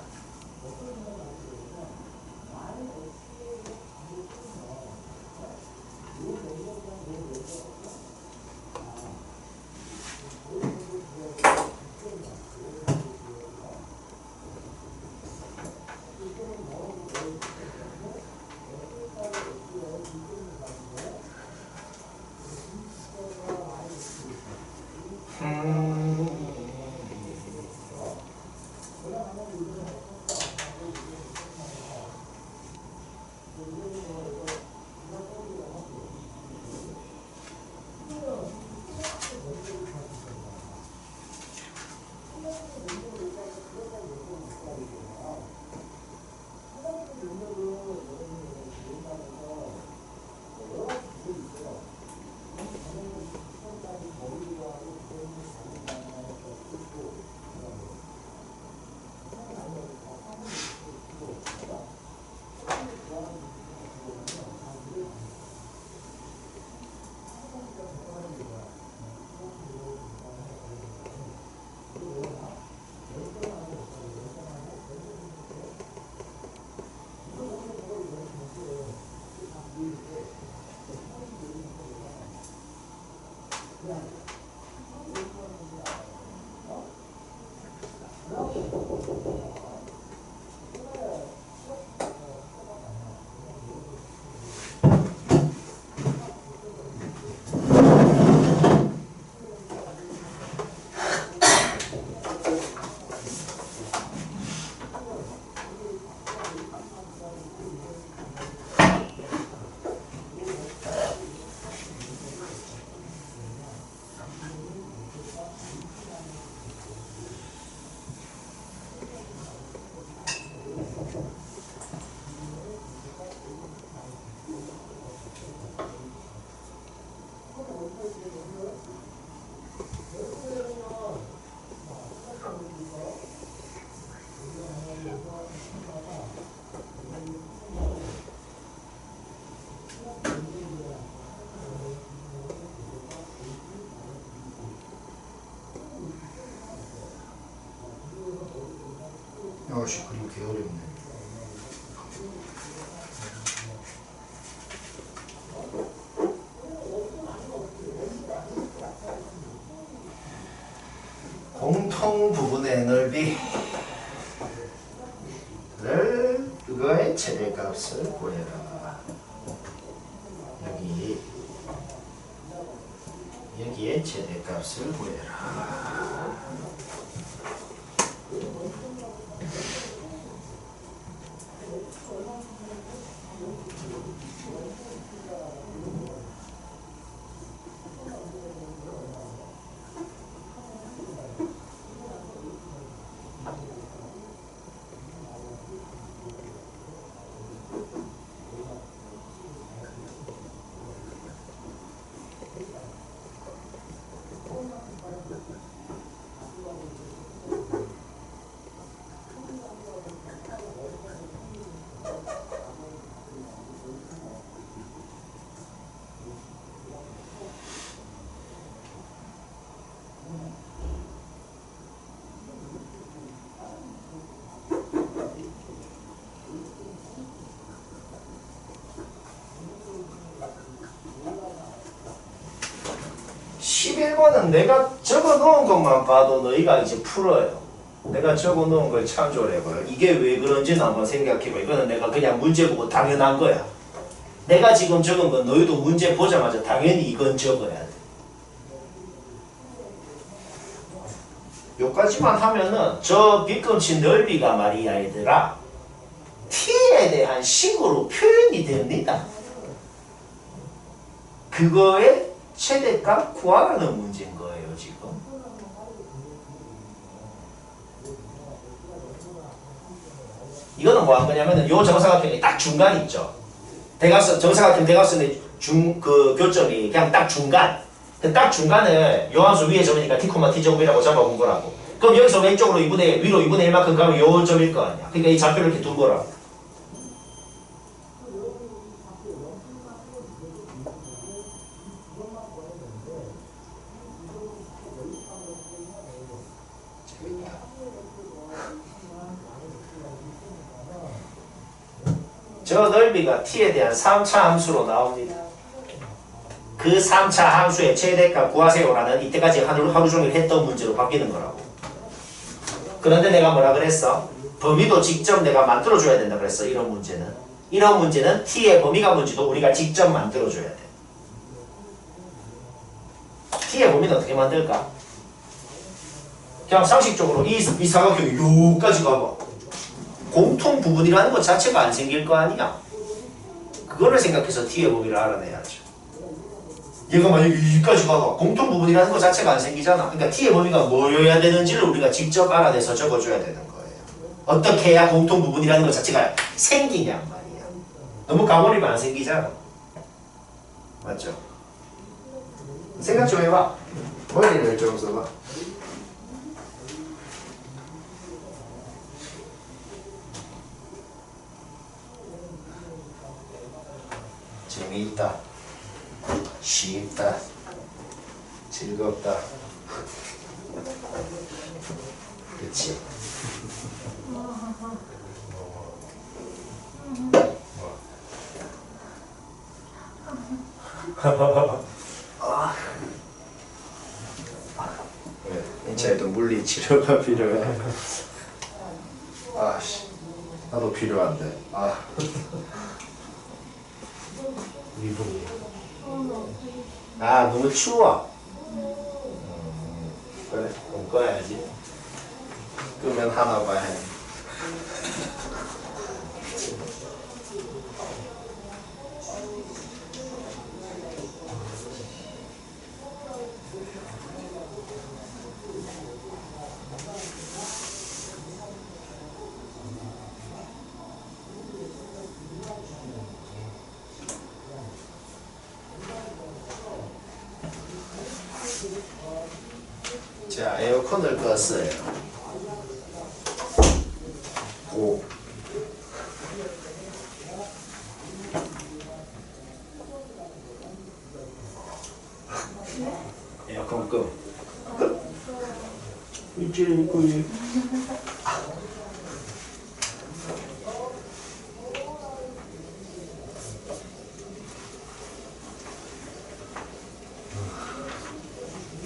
아씨 그리고 개 어렵네. 공통 부분의 넓이를 그거의 최대값을 구해라. 여기에 최대값을 구해라. (11번은) 내가 적어 놓은 것만 봐도 너희가 이제 풀어요. 내가 적어 놓은 걸 참조를 해봐요. 이게 왜 그런지는 한번 생각해봐. 이거는 내가 그냥 문제 보고 당연한 거야. 내가 지금 적은 건 너희도 문제 보자마자 당연히 이건 적어야 돼. 요까지만 하면은 저 빗금치 넓이가 말이야 얘들아 t에 대한 식으로 표현이 됩니다. 그거의 최대값 구하라는 문제인 거예요 지금. 이거는 뭐 한 거냐면은 요 정사각형이 딱 중간 있죠. 대각선 정사각형 대각선의 그 교점이 그냥 딱 중간. 그 딱 중간을 요 함수 위에 점이니까 t, t제곱이라고 잡아본 거라고. 그럼 여기서 왼쪽으로 2분의 위로 2분의 1만큼 가면 요 점일 거 아니야. 그러니까 이 좌표를 이렇게 둔 거라고. 저 넓이가 t에 대한 3차 함수로 나옵니다. 그 3차 함수의 최대값 구하세요라는 이때까지 하루 종일 했던 문제로 바뀌는 거라고. 그런데 내가 뭐라 그랬어? 범위도 직접 내가 만들어줘야 된다 그랬어. 이런 문제는 t의 범위가 뭔지도 우리가 직접 만들어줘야 돼. t의 범위는 어떻게 만들까? 그냥 상식적으로 이 사각형이 여기까지 가봐. 공통 부분이라는 것 자체가 안 생길 거 아니야. 그거를 생각해서 t의 범위를 알아내야죠. 얘가 만약에 여기까지 가봐. 공통 부분이라는 것 자체가 안 생기잖아. 그러니까 t의 범위가 뭐여야 되는지를 우리가 직접 알아내서 적어줘야 되는 거예요. 어떻게 해야 공통 부분이라는 것 자체가 생기냔 말이야. 너무 가버리면 안 생기잖아. 맞죠? 생각 좀 해봐. 머리를 좀 써봐. 재미있다. 쉽다. 즐겁다. 그치? 쟤도 물리 치료가 필요해. 아씨, 나도 필요한데. 아. 아, 너무 추워. 그래, 그럼 꺼야지. 끄면 하나 봐야 해. 자, 에어컨을 껐어요. 오. 에어컨 끄. 이제 그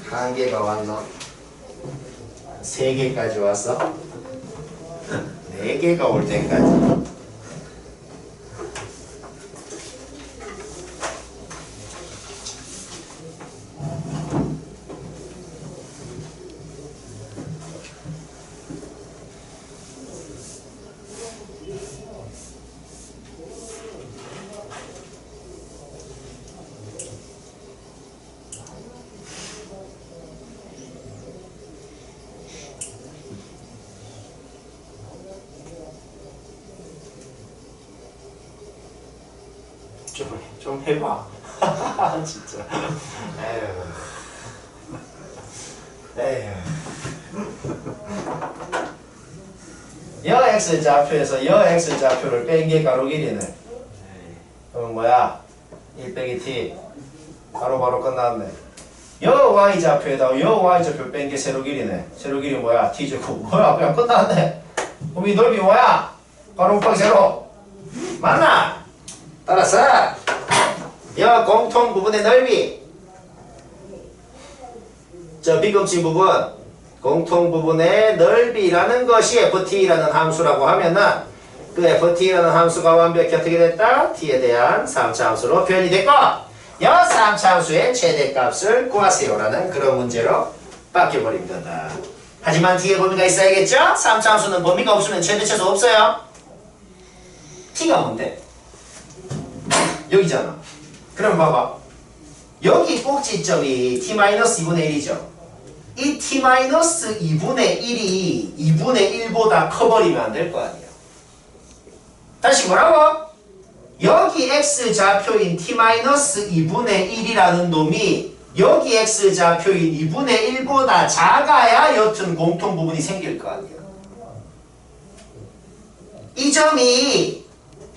한 개가 왔나? 세 개까지 왔어? 네 개가 올 때까지. 좀 해봐. 진짜. 에휴. 여 x좌표에서 여 x좌표를 뺀 게 가로 길이네. 그럼 뭐야? 1 빼기 t. 바로 끝났네. 여 y좌표에다가 여 y좌표 뺀 게 세로 길이네. 세로 길이 뭐야? t제곱. 뭐야? 그냥 끝났네. 그럼 이 넓이 뭐야? 가로 곱하기 세로. 맞나? 따라서 여 공통 부분의 넓이, 저 비급지 부분 공통 부분의 넓이라는 것이 ft라는 함수라고 하면은 그 ft라는 함수가 완벽히 어떻게 됐다? t에 대한 3차 함수로 표현이 됐고, 여 3차 함수의 최대값을 구하세요라는 그런 문제로 바뀌어버린 거다. 하지만 뒤에 범위가 있어야겠죠? 3차 함수는 범위가 없으면 최대차수 없어요. t가 뭔데? 여기잖아. 그럼 봐봐. 여기 꼭지점이 t-2분의 1이죠. 이 t-2분의 1이 2분의 1보다 커버리면 안 될 거 아니야. 다시 뭐라고? 여기 x좌표인 t-2분의 1이라는 놈이 여기 x좌표인 2분의 1보다 작아야 여튼 공통 부분이 생길 거 아니야. 이 점이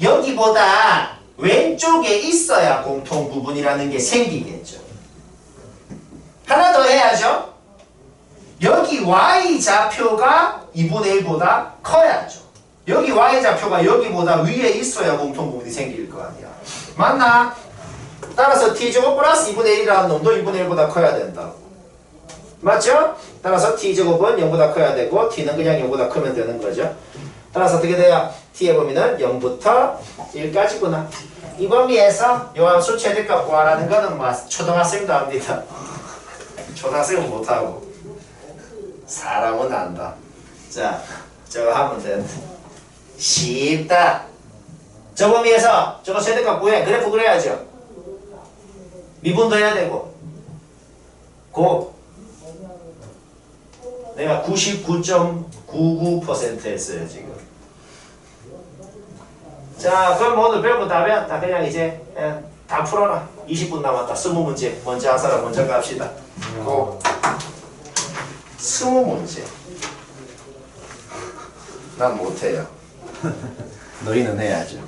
여기보다 왼쪽에 있어야 공통 부분이라는 게 생기겠죠. 하나 더 해야죠. 여기 y좌표가 2분의 1보다 커야죠. 여기 y좌표가 여기보다 위에 있어야 공통 부분이 생길 거 아니야. 맞나? 따라서 t제곱 플러스 2분의 1이라는 놈도 2분의 1보다 커야 된다. 맞죠? 따라서 t제곱은 0보다 커야 되고 t는 그냥 0보다 크면 되는 거죠. 따라서 어떻게 돼요? t의 범위는 0부터 1까지구나. 이 범위에서 요 함수 최대값 구하라는 거는 뭐 초등학생도 합니다. 초등학생은 못하고 사람은 안다. 자, 저거 하면 되는데 쉽다. 저 범위에서 저거 최대값 구해. 그래프 그려야죠. 미분도 해야 되고. 고 내가 99.99% 했어요 지금. 자, 그럼 오늘 배운 답변 다 그냥 이제 다 풀어라. 20분 남았다. 20문제 먼저 한 사람 먼저 갑시다. 고 20문제. 난 못해요. 너희는 해야죠.